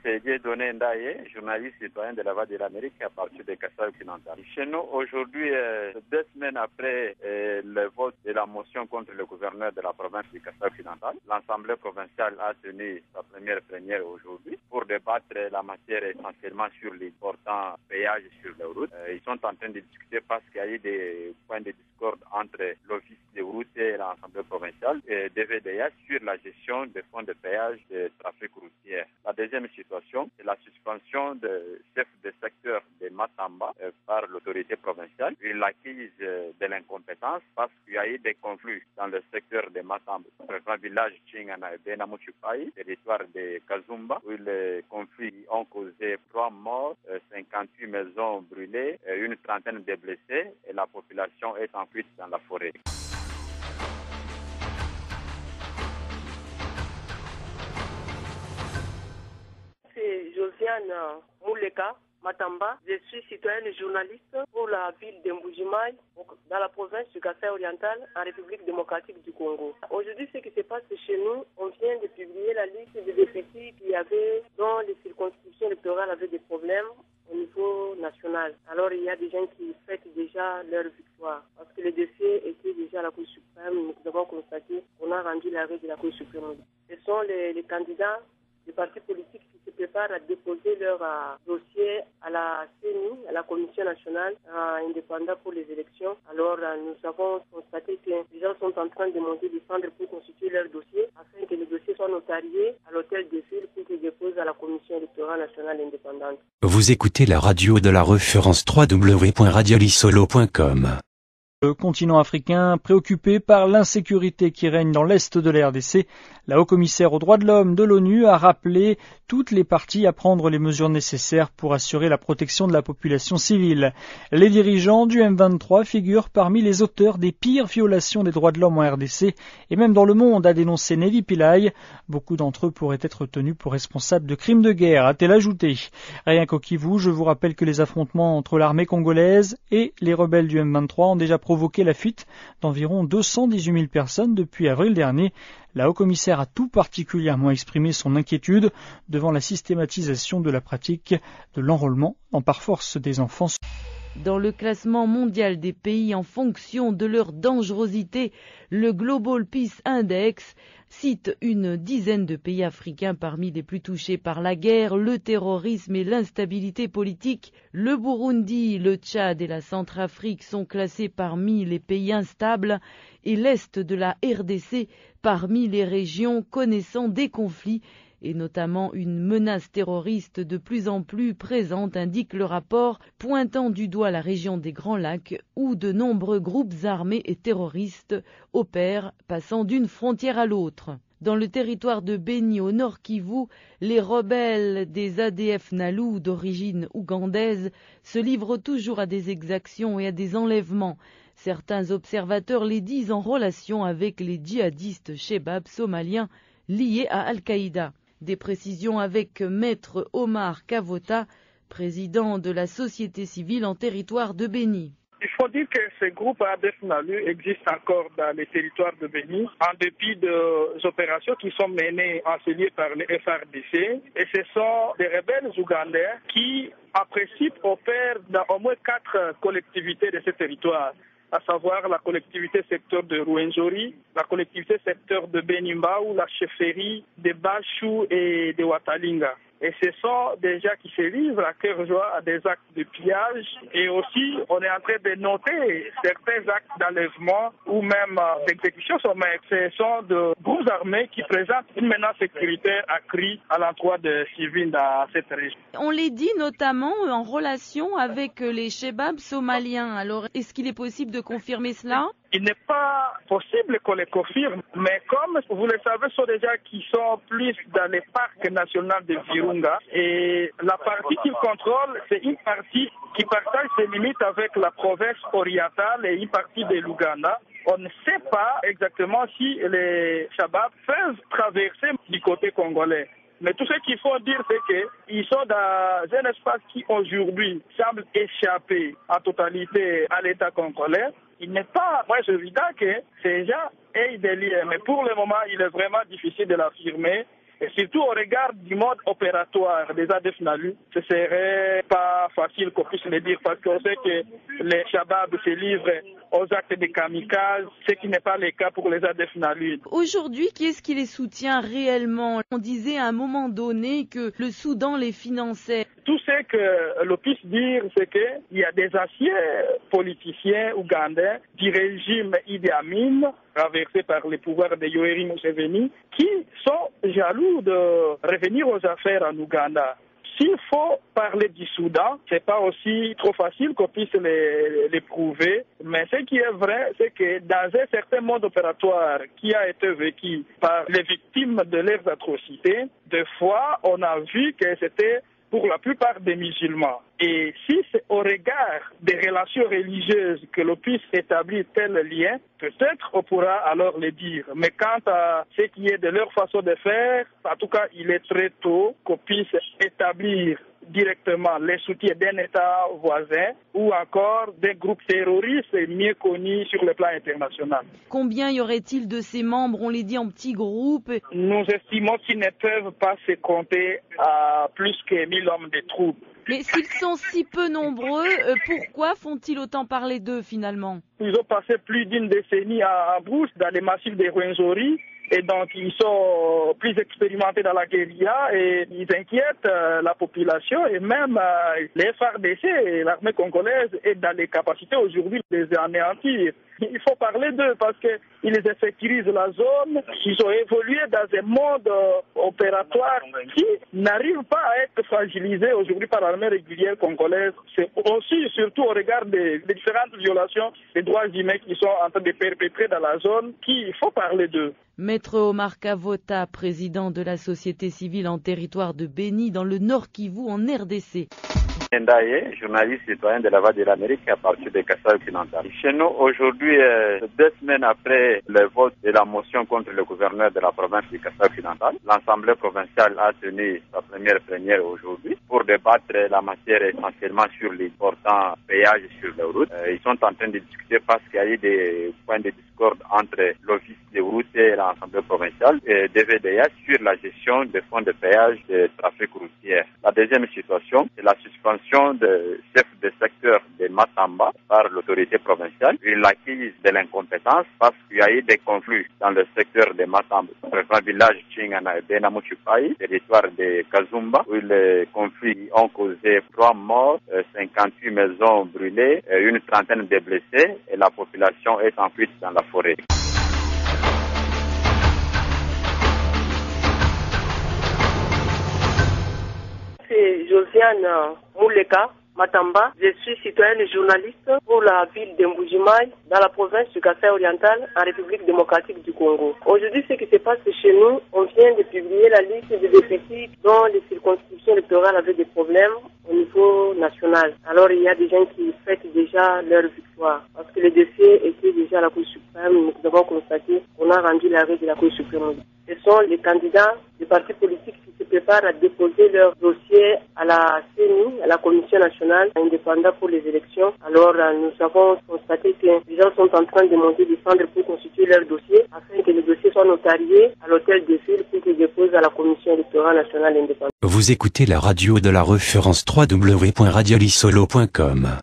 S7: C'est Dieudonné Ndaye, journaliste citoyen de la Voix de l'Amérique à partir de Kasaï-Occidental. Chez nous, aujourd'hui, 2 semaines après le vote de la motion contre le gouverneur de la province du Kasaï-Occidental, l'Assemblée provinciale a tenu sa première plénière aujourd'hui pour débattre la matière essentiellement sur les importants péages sur les routes. Ils sont en train de discuter parce qu'il y a eu des points de discorde entre l'Office des routes et l'Assemblée provinciale et DVDA sur la gestion des fonds de péage de trafic routier. La deuxième situation, c'est la suspension de chef de secteur de Matamba par l'autorité provinciale. Il accuse de l'incompétence parce qu'il y a eu des conflits dans le secteur de Matamba. Par exemple, village Chingana et Benamuchupai, territoire de Kazumba, où les conflits ont causé 3 morts, 58 maisons brûlées, une trentaine de blessés et la population est en fuite dans la forêt.
S21: C'est Josiane Mouleka Matamba. Je suis citoyenne et journaliste pour la ville de Mbujimaï, dans la province du Kasaï-Oriental, en République démocratique du Congo. Aujourd'hui, ce qui se passe chez nous, on vient de publier la liste des députés qui avaient, dans les circonscriptions électorales, avaient des problèmes au niveau national. Alors, il y a des gens qui fêtent déjà leur victoire. Parce que le dossier était déjà à la Cour suprême, nous avons constaté qu'on a rendu l'arrêt de la Cour suprême. Ce sont les candidats des partis politiques qui se préparent à déposer leur dossier à la CENI, à la Commission nationale indépendante pour les élections. Alors, nous avons constaté que les gens sont en train de monter des centres pour constituer leur dossier afin que les dossiers soient notariés à l'hôtel de ville pour qu'ils déposent à la Commission électorale nationale indépendante.
S5: Vous écoutez la radio de la référence www.radiolisolo.com.
S2: Le continent africain préoccupé par l'insécurité qui règne dans l'est de la RDC, la haut-commissaire aux droits de l'homme de l'ONU a rappelé toutes les parties à prendre les mesures nécessaires pour assurer la protection de la population civile. Les dirigeants du M23 figurent parmi les auteurs des pires violations des droits de l'homme en RDC et même dans le monde, a dénoncé Nevi Pillay. Beaucoup d'entre eux pourraient être tenus pour responsables de crimes de guerre, a-t-elle ajouté. Rien qu'au Kivu, je vous rappelle que les affrontements entre l'armée congolaise et les rebelles du M23 ont déjà provoqué la fuite d'environ 218 000 personnes depuis avril dernier. La haut-commissaire a tout particulièrement exprimé son inquiétude devant la systématisation de la pratique de l'enrôlement par force des enfants.
S14: Dans le classement mondial des pays en fonction de leur dangerosité, le Global Peace Index cite une dizaine de pays africains parmi les plus touchés par la guerre, le terrorisme et l'instabilité politique. Le Burundi, le Tchad et la Centrafrique sont classés parmi les pays instables et l'Est de la RDC parmi les régions connaissant des conflits et notamment une menace terroriste de plus en plus présente, indique le rapport, pointant du doigt la région des Grands Lacs où de nombreux groupes armés et terroristes opèrent, passant d'une frontière à l'autre. Dans le territoire de Beni, au nord Kivu, les rebelles des ADF Nalu d'origine ougandaise se livrent toujours à des exactions et à des enlèvements. Certains observateurs les disent en relation avec les djihadistes Chebab somaliens liés à Al-Qaïda. Des précisions avec Maître Omar Kavota, président de la société civile en territoire de Beni.
S15: Il faut dire que ces groupes ADF Nalu existent encore dans les territoires de Beni, en dépit des opérations qui sont menées en ce lieu par les FRDC. Et ce sont des rebelles ougandais qui, en principe, opèrent dans au moins 4 collectivités de ce territoire, à savoir la collectivité secteur de Rwenzori, la collectivité secteur de Benimba ou la chefferie de Bachou et de Watalinga. Et ce sont des gens qui se livrent à cœur joie à des actes de pillage. Et aussi, on est en train de noter certains actes d'enlèvement ou même d'exécution sommaire. Ce sont de groupes armés qui présentent une menace sécuritaire accrue à l'endroit des civils dans cette région.
S14: On les dit notamment en relation avec les Chebab somaliens. Alors, est-ce qu'il est possible de confirmer cela ?
S15: Il n'est pas possible qu'on les confirme, mais comme vous le savez, ce sont des gens qui sont plus dans les parcs nationaux de Virunga. Et la partie qu'ils contrôlent, c'est une partie qui partage ses limites avec la province orientale et une partie de l'Ouganda. On ne sait pas exactement si les Shabab peuvent traverser du côté congolais. Mais tout ce qu'il faut dire, c'est qu'ils sont dans un espace qui aujourd'hui semble échapper en totalité à l'État congolais. Il n'est pas évident que ces gens aient des liens, mais pour le moment, il est vraiment difficile de l'affirmer. Et surtout au regard du mode opératoire des ADF NALU, ce serait pas facile qu'on puisse le dire parce qu'on sait que les Shabab se livrent aux actes de kamikazes, ce qui n'est pas le cas pour les ADF NALU.
S14: Aujourd'hui, qui est-ce qui les soutient réellement? On disait à un moment donné que le Soudan les finançait.
S15: Tout ce que l'on puisse dire, c'est qu'il y a des anciens politiciens ougandais du régime Idi Amin, traversé par les pouvoirs de Yoweri Museveni, qui sont jaloux de revenir aux affaires en Ouganda. S'il faut parler du Soudan, c'est pas aussi trop facile qu'on puisse les prouver. Mais ce qui est vrai, c'est que dans un certain mode opératoire qui a été vécu par les victimes de leurs atrocités, des fois, on a vu que c'était pour la plupart des musulmans. Et si c'est au regard des relations religieuses que l'on puisse établir tel lien, peut-être on pourra alors le dire. Mais quant à ce qui est de leur façon de faire, en tout cas, il est très tôt qu'on puisse établir directement les soutiens d'un État voisin ou encore des groupes terroristes mieux connus sur le plan international.
S14: Combien y aurait-il de ces membres? On les dit en petits groupes.
S15: Nous estimons qu'ils ne peuvent pas se compter à plus que 1000 hommes de troupes.
S14: Mais s'ils sont si peu nombreux, pourquoi font-ils autant parler d'eux finalement?
S15: Ils ont passé plus d'une décennie à brousse dans les massifs des Rwenzori. Et donc, ils sont plus expérimentés dans la guérilla et ils inquiètent la population et même les FARDC et l'armée congolaise est dans les capacités aujourd'hui de les anéantir. Il faut parler d'eux parce qu'ils sécurisent la zone, ils ont évolué dans un monde opératoire qui n'arrive pas à être fragilisé aujourd'hui par l'armée régulière congolaise. C'est aussi, surtout au regard des différentes violations des droits humains qui sont en train de perpétrer dans la zone, qu'il faut parler d'eux.
S14: Maître Omar Kavota, président de la société civile en territoire de Béni, dans le Nord Kivu, en RDC.
S7: Ndaye, journaliste citoyen de la Voix de l'Amérique à partir de Kasaï-Occidental. Chez nous, aujourd'hui, 2 semaines après le vote de la motion contre le gouverneur de la province du Kasaï-Occidental, l'Assemblée provinciale a tenu sa première plénière aujourd'hui pour débattre la matière essentiellement sur les importants péages sur les routes. Ils sont en train de discuter parce qu'il y a eu des points de discorde entre l'Office des routes et l'Assemblée provinciale et DVDS sur la gestion des fonds de péage de trafic routier. La deuxième situation, c'est la suspension de chef de secteur de Matamba par l'autorité provinciale. Il accuse de l'incompétence parce qu'il y a eu des conflits dans le secteur de Matamba. Le village Chingana et Benamuchupai, territoire de Kazumba, où les conflits ont causé 3 morts, 58 maisons brûlées, une trentaine de blessés et la population est en fuite dans la forêt.
S21: C'est Josiane Mouleka Matamba. Je suis citoyenne et journaliste pour la ville de Mbujimaï, dans la province du Kasaï oriental, en République démocratique du Congo. Aujourd'hui, ce qui se passe chez nous, on vient de publier la liste des députés dont les circonscriptions électorales avaient des problèmes au niveau national. Alors, il y a des gens qui fêtent déjà leur victoire. Parce que le dossier était déjà à la Cour suprême, nous avons constaté qu'on a rendu l'arrêt de la Cour suprême. Ce sont les candidats des partis politiques qui se préparent à déposer leur dossier à la CENI, à la Commission nationale indépendante pour les élections. Alors, nous avons constaté que les gens sont en train de monter des centres pour constituer leur dossier afin que le dossier soit notarié à l'hôtel de ville pour qu'ils déposent à la Commission électorale nationale indépendante.
S5: Vous écoutez la radio de la référence www.radiolisolo.com.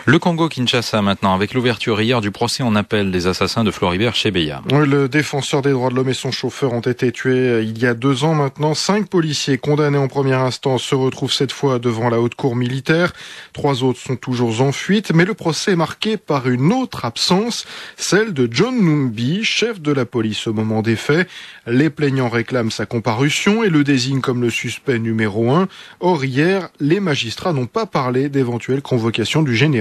S9: Le Congo-Kinshasa maintenant, avec l'ouverture hier du procès en appel des assassins de Floribert Chebeya.
S1: Le défenseur des droits de l'homme et son chauffeur ont été tués il y a 2 ans maintenant. 5 policiers condamnés en première instance se retrouvent cette fois devant la haute cour militaire. 3 autres sont toujours en fuite, mais le procès est marqué par une autre absence, celle de John Numbi, chef de la police au moment des faits. Les plaignants réclament sa comparution et le désignent comme le suspect numéro 1. Or hier, les magistrats n'ont pas parlé d'éventuelle convocation du général.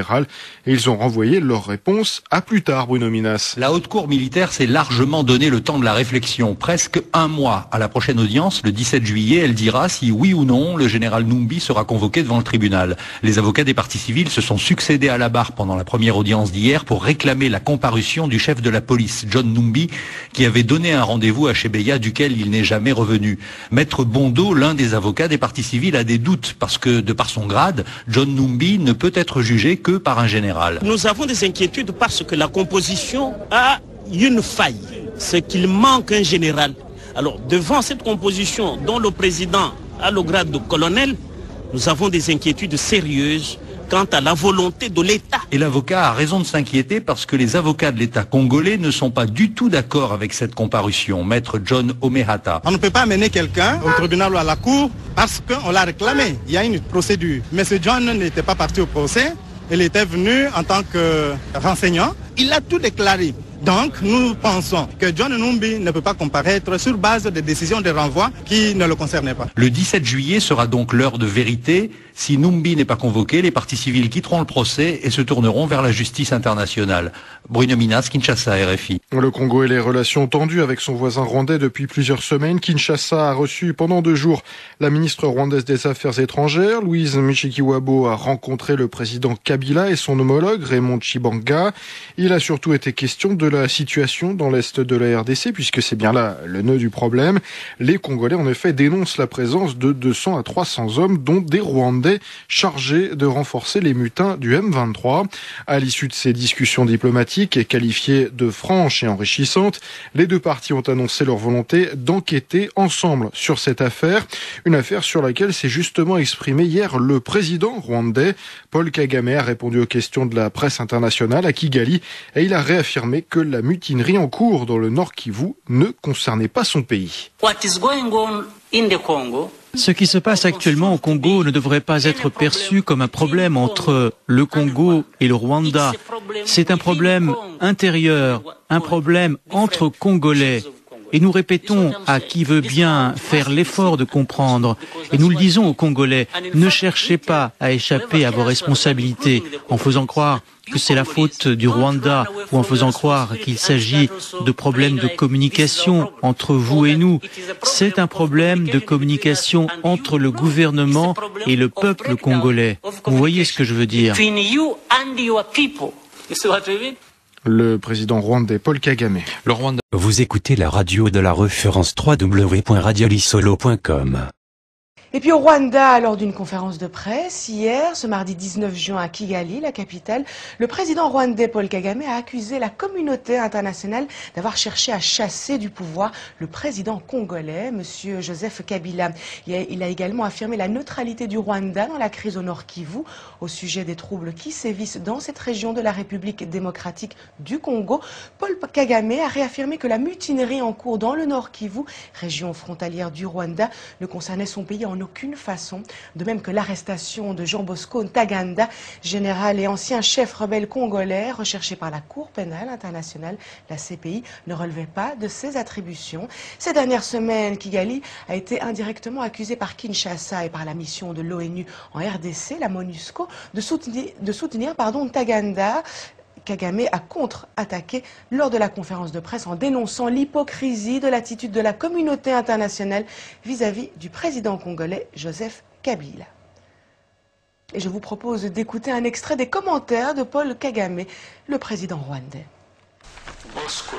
S1: Et ils ont renvoyé leur réponse à plus tard, Bruno Minas.
S11: La haute cour militaire s'est largement donné le temps de la réflexion, presque 1 mois. À la prochaine audience, le 17 juillet, elle dira si oui ou non le général Numbi sera convoqué devant le tribunal. Les avocats des parties civiles se sont succédés à la barre pendant la première audience d'hier pour réclamer la comparution du chef de la police, John Numbi, qui avait donné un rendez-vous à Chebeya duquel il n'est jamais revenu. Maître Bondo, l'un des avocats des parties civiles, a des doutes parce que, de par son grade, John Numbi ne peut être jugé que par un général.
S3: Nous avons des inquiétudes parce que la composition a une faille. C'est qu'il manque un général Alors, devant cette composition dont le président a le grade de colonel, nous avons des inquiétudes sérieuses quant à la volonté de l'État.
S11: Et l'avocat a raison de s'inquiéter parce que les avocats de l'État congolais ne sont pas du tout d'accord avec cette comparution. Maître John Omehata.
S16: On ne peut pas amener quelqu'un au tribunal ou à la cour parce qu'on l'a réclamé. Il y a une procédure. M. John n'était pas parti au procès. Il était venu en tant que renseignant. Il a tout déclaré. Donc, nous pensons que John Numbi ne peut pas comparaître sur base de décisions de renvoi qui ne le concernaient pas.
S11: Le 17 juillet sera donc l'heure de vérité. Si Numbi n'est pas convoqué, les parties civiles quitteront le procès et se tourneront vers la justice internationale. Bruno Minas, Kinshasa, RFI.
S1: Le Congo et les relations tendues avec son voisin rwandais depuis plusieurs semaines. Kinshasa a reçu pendant 2 jours la ministre rwandaise des Affaires étrangères. Louise Mushikiwabo a rencontré le président Kabila et son homologue Raymond Tshibanga. Il a surtout été question de la situation dans l'est de la RDC, puisque c'est bien là le nœud du problème. Les Congolais, en effet, dénoncent la présence de 200 à 300 hommes, dont des Rwandais chargés de renforcer les mutins du M23. À l'issue de ces discussions diplomatiques qualifiées de franches et enrichissantes, les 2 parties ont annoncé leur volonté d'enquêter ensemble sur cette affaire. Une affaire sur laquelle s'est justement exprimé hier le président rwandais. Paul Kagame a répondu aux questions de la presse internationale à Kigali et il a réaffirmé que la mutinerie en cours dans le Nord Kivu ne concernait pas son pays.
S17: Ce qui se passe actuellement au Congo ne devrait pas être perçu comme un problème entre le Congo et le Rwanda. C'est un problème intérieur, un problème entre Congolais. Et nous répétons à qui veut bien faire l'effort de comprendre, et nous le disons aux Congolais, ne cherchez pas à échapper à vos responsabilités en faisant croire que c'est la faute du Rwanda ou en faisant croire qu'il s'agit de problèmes de communication entre vous et nous. C'est un problème de communication entre le gouvernement et le peuple congolais. Vous voyez ce que je veux dire?
S1: Le président rwandais Paul Kagame.
S5: Le Rwanda. Vous écoutez la radio de la référence www.radiolisolo.com.
S18: Et puis au Rwanda, lors d'une conférence de presse, hier, ce mardi 19 juin à Kigali, la capitale, le président rwandais Paul Kagame a accusé la communauté internationale d'avoir cherché à chasser du pouvoir le président congolais, M. Joseph Kabila. Il a également affirmé la neutralité du Rwanda dans la crise au Nord Kivu, au sujet des troubles qui sévissent dans cette région de la République démocratique du Congo. Paul Kagame a réaffirmé que la mutinerie en cours dans le Nord Kivu, région frontalière du Rwanda, ne concernait son pays en aucune façon, de même que l'arrestation de Jean Bosco Ntaganda, général et ancien chef rebelle congolais recherché par la Cour pénale internationale, la CPI, ne relevait pas de ses attributions. Ces dernières semaines, Kigali a été indirectement accusé par Kinshasa et par la mission de l'ONU en RDC, la MONUSCO, de soutenir Ntaganda. Kagame a contre-attaqué lors de la conférence de presse en dénonçant l'hypocrisie de l'attitude de la communauté internationale vis-à-vis du président congolais Joseph Kabila. Et je vous propose d'écouter un extrait des commentaires de Paul Kagame, le président rwandais.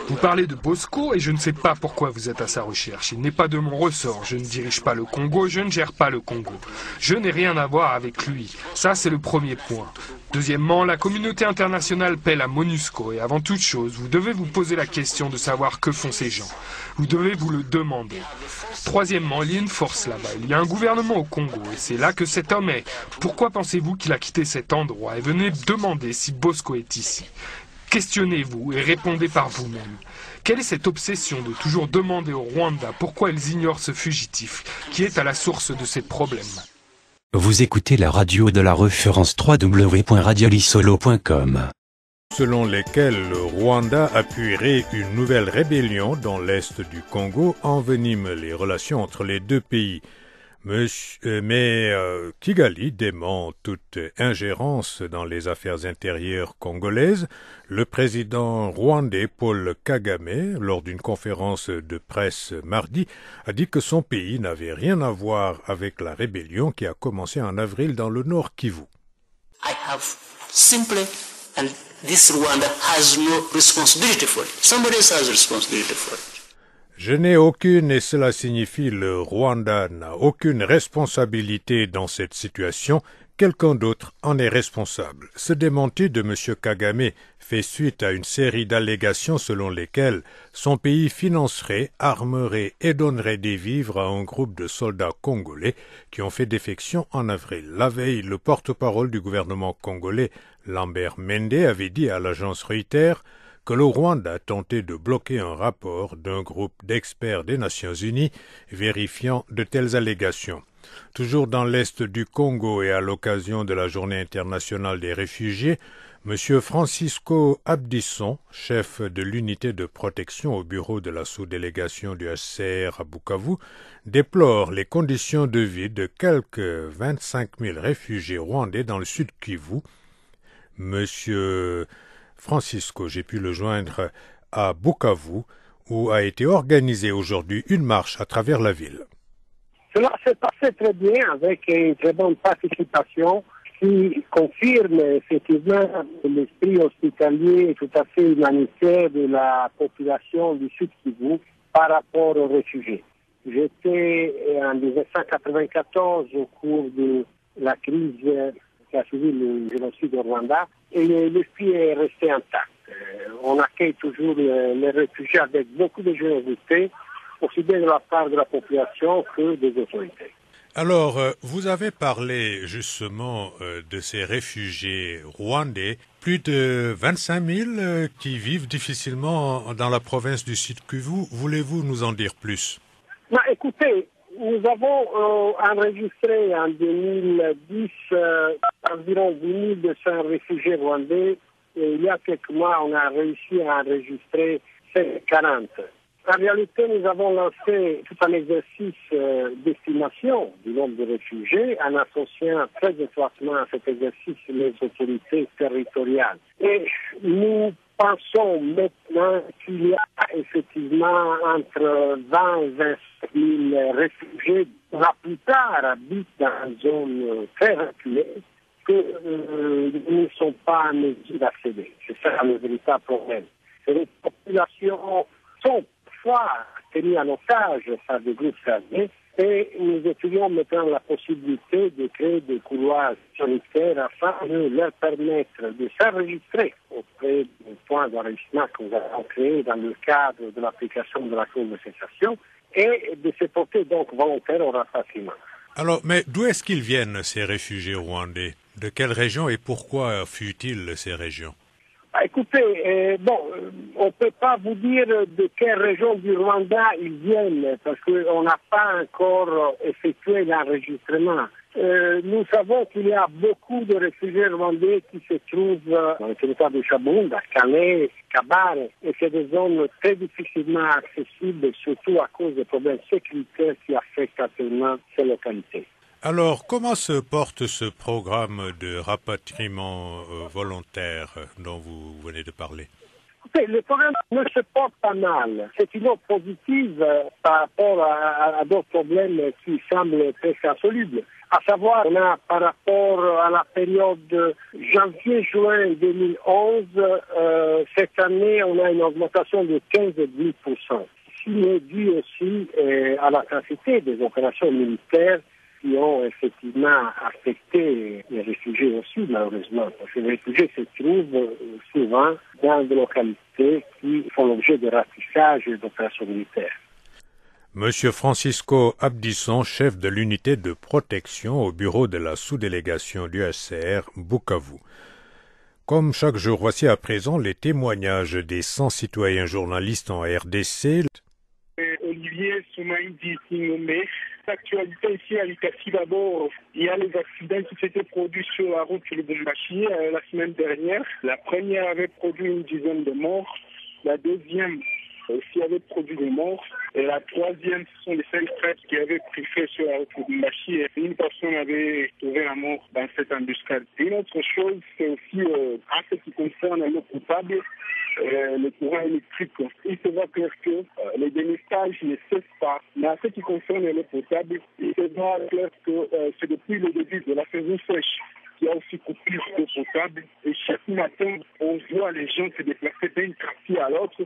S19: Vous parlez de Bosco et je ne sais pas pourquoi vous êtes à sa recherche. Il n'est pas de mon ressort. Je ne dirige pas le Congo, je ne gère pas le Congo. Je n'ai rien à voir avec lui. Ça, c'est le premier point. Deuxièmement, la communauté internationale paie la MONUSCO et avant toute chose, vous devez vous poser la question de savoir que font ces gens. Vous devez vous le demander. Troisièmement, il y a une force là-bas. Il y a un gouvernement au Congo et c'est là que cet homme est. Pourquoi pensez-vous qu'il a quitté cet endroit et venez demander si Bosco est ici ? Questionnez-vous et répondez par vous-même. Quelle est cette obsession de toujours demander au Rwanda pourquoi ils ignorent ce fugitif qui est à la source de ces problèmes ?
S5: Vous écoutez la radio de la référence www.radiolisolo.com.
S20: Selon lesquels le Rwanda appuierait une nouvelle rébellion dans l'est du Congo envenime les relations entre les 2 pays. Mais Kigali dément toute ingérence dans les affaires intérieures congolaises. Le président rwandais Paul Kagame, lors d'une conférence de presse mardi, a dit que son pays n'avait rien à voir avec la rébellion qui a commencé en avril dans le Nord Kivu.
S3: And this Rwanda has no responsibility for it. Somebody else has responsibility for it.
S20: Je n'ai aucune, et cela signifie le Rwanda n'a aucune responsabilité dans cette situation. quelqu'un d'autre en est responsable. Ce démenti de M. Kagame fait suite à une série d'allégations selon lesquelles son pays financerait, armerait et donnerait des vivres à un groupe de soldats congolais qui ont fait défection en avril. La veille, le porte-parole du gouvernement congolais, Lambert Mende, avait dit à l'agence Reuters que le Rwanda tentait de bloquer un rapport d'un groupe d'experts des Nations Unies vérifiant de telles allégations. Toujours dans l'est du Congo et à l'occasion de la Journée internationale des réfugiés, M. Francisco Abdisson, chef de l'unité de protection au bureau de la sous-délégation du HCR à Bukavu, déplore les conditions de vie de quelques 25 000 réfugiés rwandais dans le sud Kivu. M. Francisco, j'ai pu le joindre à Bukavu, où a été organisée aujourd'hui une marche à travers la ville.
S4: Cela s'est passé très bien avec une très bonne participation qui confirme effectivement l'esprit hospitalier tout à fait humanitaire de la population du Sud Kivu par rapport aux réfugiés. J'étais en 1994 au cours de la crise qui a suivi le génocide au Rwanda et l'esprit est resté intact. On accueille toujours les réfugiés avec beaucoup de générosité, aussi bien de la part de la population que des autorités.
S20: Alors, vous avez parlé justement de ces réfugiés rwandais, plus de 25 000 qui vivent difficilement dans la province du Sud Kivu. Voulez-vous nous en dire plus?
S4: Écoutez, nous avons enregistré en 2010 environ 8200 réfugiés rwandais et il y a quelques mois, on a réussi à enregistrer 40. En réalité, nous avons lancé tout un exercice d'estimation du nombre de réfugiés en associant très étroitement à cet exercice les autorités territoriales. Et nous pensons maintenant qu'il y a effectivement entre 20 et 25 000 réfugiés. La plupart habitent dans une zone très reculée que ne sont pas en mesure d'accéder. C'est ça le véritable problème. Et les populations sont parfois tenues en otage par des groupes armés et nous étudions maintenant la possibilité de créer des couloirs sanitaires afin de leur permettre de s'enregistrer auprès du point d'enregistrement que nous avons créé dans le cadre de l'application de la clause de cessation et de se porter donc volontaires au rapatriement.
S20: Alors, mais d'où est-ce qu'ils viennent, ces réfugiés rwandais? De quelle région et pourquoi fuient-ils ces régions?
S4: Écoutez, on ne peut pas vous dire de quelle région du Rwanda ils viennent parce qu'on n'a pas encore effectué l'enregistrement. Nous savons qu'il y a beaucoup de réfugiés rwandais qui se trouvent dans le territoire de Chabunda, Calais, Kabare, et c'est des zones très difficilement accessibles, surtout à cause des problèmes sécuritaires qui affectent actuellement ces localités.
S20: Alors, comment se porte ce programme de rapatriement volontaire dont vous venez de parler?
S4: Le programme ne se porte pas mal. C'est une note positive par rapport à d'autres problèmes qui semblent presque insolubles. À savoir, on a par rapport à la période janvier-juin 2011, cette année, on a une augmentation de 15,10%. Ce est dû aussi à la quantité des opérations militaires qui ont effectivement affecté les réfugiés aussi, malheureusement. Parce que les réfugiés se trouvent souvent dans des localités qui font l'objet de ratissage et d'opérations militaires.
S20: Monsieur Francisco Abdisson, chef de l'unité de protection au bureau de la sous-délégation du HCR Bukavu. Comme chaque jour, voici à présent les témoignages des 100 citoyens journalistes en RDC.
S15: Olivier Soumaïdi Singombe. L'actualité ici à Likasi, d'abord, il y a les accidents qui s'étaient produits sur la route de Lubumbashi la semaine dernière. La première avait produit une dizaine de morts. La deuxième aussi avait produit des morts. Et la troisième, ce sont les 5 traîtres qui avaient pris feu sur la route de Lubumbashi. Et une personne avait trouvé la mort dans cette embuscade. Une autre chose, c'est aussi en ce qui concerne l'eau potable. Le courant électrique. Il se voit clair que les dénistages ne cessent pas. Mais en ce qui concerne l'eau potable, il se voit clair que c'est depuis le début de la saison sèche qu'il y a aussi coupure d'eau potable. Et chaque matin, on voit les gens se déplacer d'un quartier à l'autre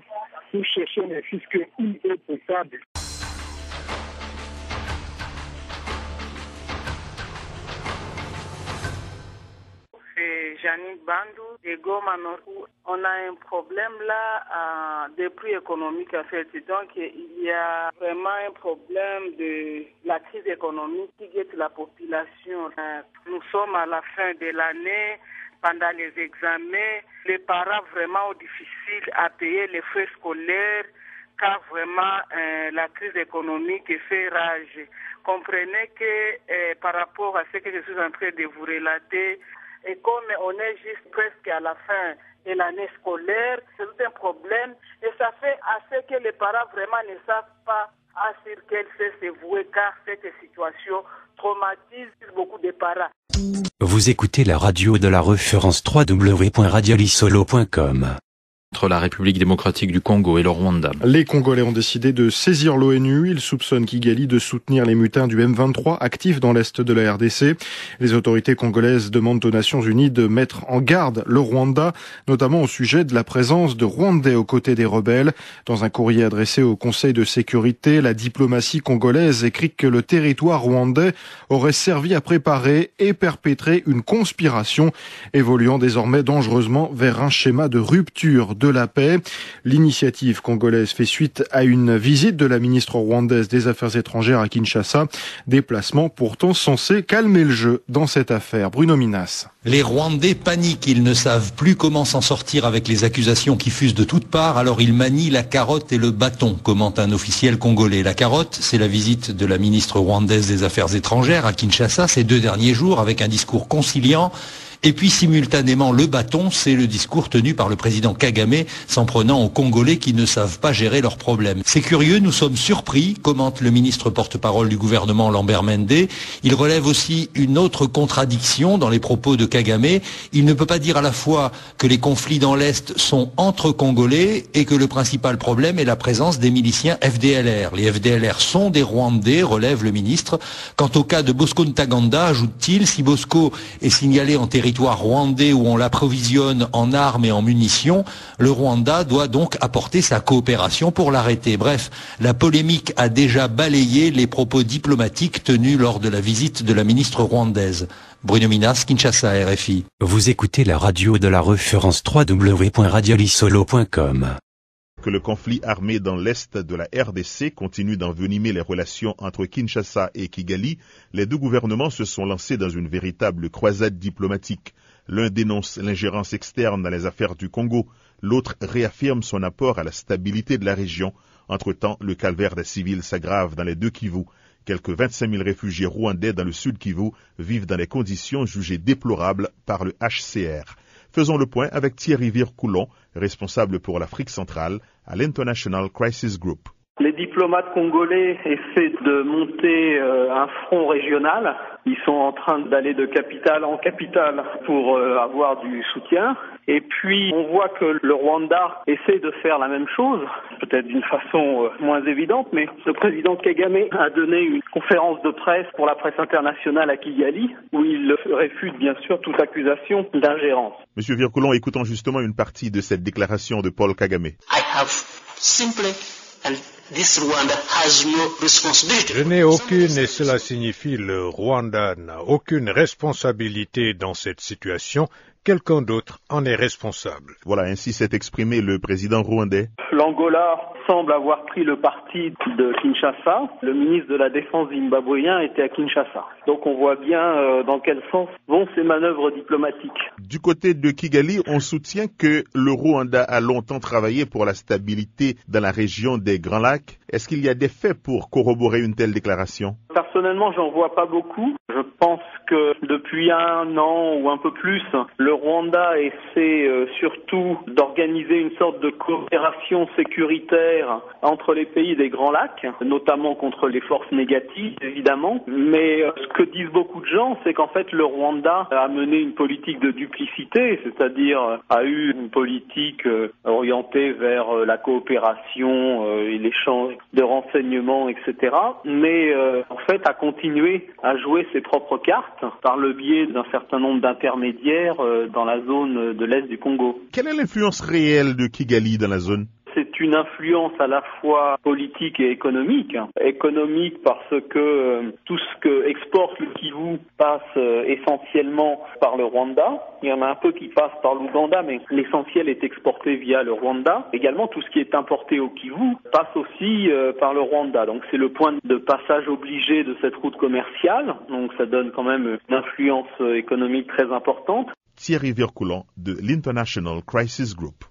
S15: pour chercher ne fût-ce qu'une eau potable.
S21: c'est Janine Bandou de Goma Nord. On a un problème là des prix économiques en fait. Donc il y a vraiment un problème de la crise économique qui guette la population. Nous sommes à la fin de l'année. Pendant les examens, les parents vraiment difficile à payer les frais scolaires car vraiment la crise économique fait rage. Comprenez que par rapport à ce que je suis en train de vous relater, et comme on est juste presque à la fin de l'année scolaire, c'est tout un problème et ça fait assez que les parents vraiment ne savent pas sur quel fait se vouer car cette situation traumatise beaucoup de parents.
S5: Vous écoutez la radio de la référence www.radiolisolo.com.
S9: Entre la République démocratique du Congo et le Rwanda.
S1: Les Congolais ont décidé de saisir l'ONU. Ils soupçonnent Kigali de soutenir les mutins du M23 actifs dans l'est de la RDC. Les autorités congolaises demandent aux Nations Unies de mettre en garde le Rwanda, notamment au sujet de la présence de Rwandais aux côtés des rebelles. Dans un courrier adressé au Conseil de sécurité, la diplomatie congolaise écrit que le territoire rwandais aurait servi à préparer et perpétrer une conspiration, évoluant désormais dangereusement vers un schéma de rupture de la paix. L'initiative congolaise fait suite à une visite de la ministre rwandaise des Affaires étrangères à Kinshasa, déplacement pourtant censé calmer le jeu dans cette affaire. Bruno Minas.
S11: Les Rwandais paniquent, ils ne savent plus comment s'en sortir avec les accusations qui fusent de toutes parts, alors ils manient la carotte et le bâton, commente un officiel congolais. La carotte, c'est la visite de la ministre rwandaise des Affaires étrangères à Kinshasa ces 2 derniers jours avec un discours conciliant. Et puis simultanément, le bâton, c'est le discours tenu par le président Kagame, s'en prenant aux Congolais qui ne savent pas gérer leurs problèmes. C'est curieux, nous sommes surpris, commente le ministre porte-parole du gouvernement Lambert Mende. Il relève aussi une autre contradiction dans les propos de Kagame. Il ne peut pas dire à la fois que les conflits dans l'Est sont entre Congolais et que le principal problème est la présence des miliciens FDLR. Les FDLR sont des Rwandais, relève le ministre. Quant au cas de Bosco Ntaganda, ajoute-t-il, si Bosco est signalé en territoire rwandais où on l'approvisionne en armes et en munitions, le Rwanda doit donc apporter sa coopération pour l'arrêter. Bref, la polémique a déjà balayé les propos diplomatiques tenus lors de la visite de la ministre rwandaise. Bruno Minas, Kinshasa, RFI.
S5: Vous écoutez la radio de la référence www.radiolisolo.com.
S13: Que le conflit armé dans l'est de la RDC continue d'envenimer les relations entre Kinshasa et Kigali, les 2 gouvernements se sont lancés dans une véritable croisade diplomatique. L'un dénonce l'ingérence externe dans les affaires du Congo, l'autre réaffirme son apport à la stabilité de la région. Entre-temps, le calvaire des civils s'aggrave dans les 2 Kivu. Quelques 25 000 réfugiés rwandais dans le sud Kivu vivent dans des conditions jugées déplorables par le HCR. Faisons le point avec Thierry Vircoulon, responsable pour l'Afrique centrale à l'International Crisis Group.
S6: Les diplomates congolais essaient de monter un front régional. Ils sont en train d'aller de capitale en capitale pour avoir du soutien. Et puis, on voit que le Rwanda essaie de faire la même chose, peut-être d'une façon moins évidente, mais le président Kagame a donné une conférence de presse pour la presse internationale à Kigali, où il réfute bien sûr toute accusation d'ingérence.
S13: Monsieur Vircoulon, écoutons justement une partie de cette déclaration de Paul Kagame.
S20: Je n'ai aucune, et cela signifie le Rwanda n'a aucune responsabilité dans cette situation. Quelqu'un d'autre en est responsable.
S13: Voilà, ainsi s'est exprimé le président rwandais.
S6: L'Angola semble avoir pris le parti de Kinshasa. Le ministre de la Défense zimbabwéen était à Kinshasa. Donc on voit bien dans quel sens vont ces manœuvres diplomatiques.
S13: Du côté de Kigali, on soutient que le Rwanda a longtemps travaillé pour la stabilité dans la région des Grands Lacs. Est-ce qu'il y a des faits pour corroborer une telle déclaration?
S6: Personnellement, j'en vois pas beaucoup. Je pense que depuis 1 an ou un peu plus, le Rwanda essaie surtout d'organiser une sorte de coopération sécuritaire entre les pays des Grands Lacs, notamment contre les forces négatives, évidemment. Mais ce que disent beaucoup de gens, c'est qu'en fait, le Rwanda a mené une politique de duplicité, c'est-à-dire a eu une politique orientée vers la coopération et l'échange de renseignements, etc. Mais en fait, a continué à jouer ses propres cartes par le biais d'un certain nombre d'intermédiaires dans la zone de l'Est du Congo.
S13: Quelle est l'influence réelle de Kigali dans la zone?
S6: C'est une influence à la fois politique et économique. Économique parce que tout ce que exporte le Kivu passe essentiellement par le Rwanda. Il y en a un peu qui passe par l'Ouganda, mais l'essentiel est exporté via le Rwanda. Également, tout ce qui est importé au Kivu passe aussi par le Rwanda. Donc c'est le point de passage obligé de cette route commerciale. Donc ça donne quand même une influence économique très importante.
S13: Thierry Vircoulon de l'International Crisis Group.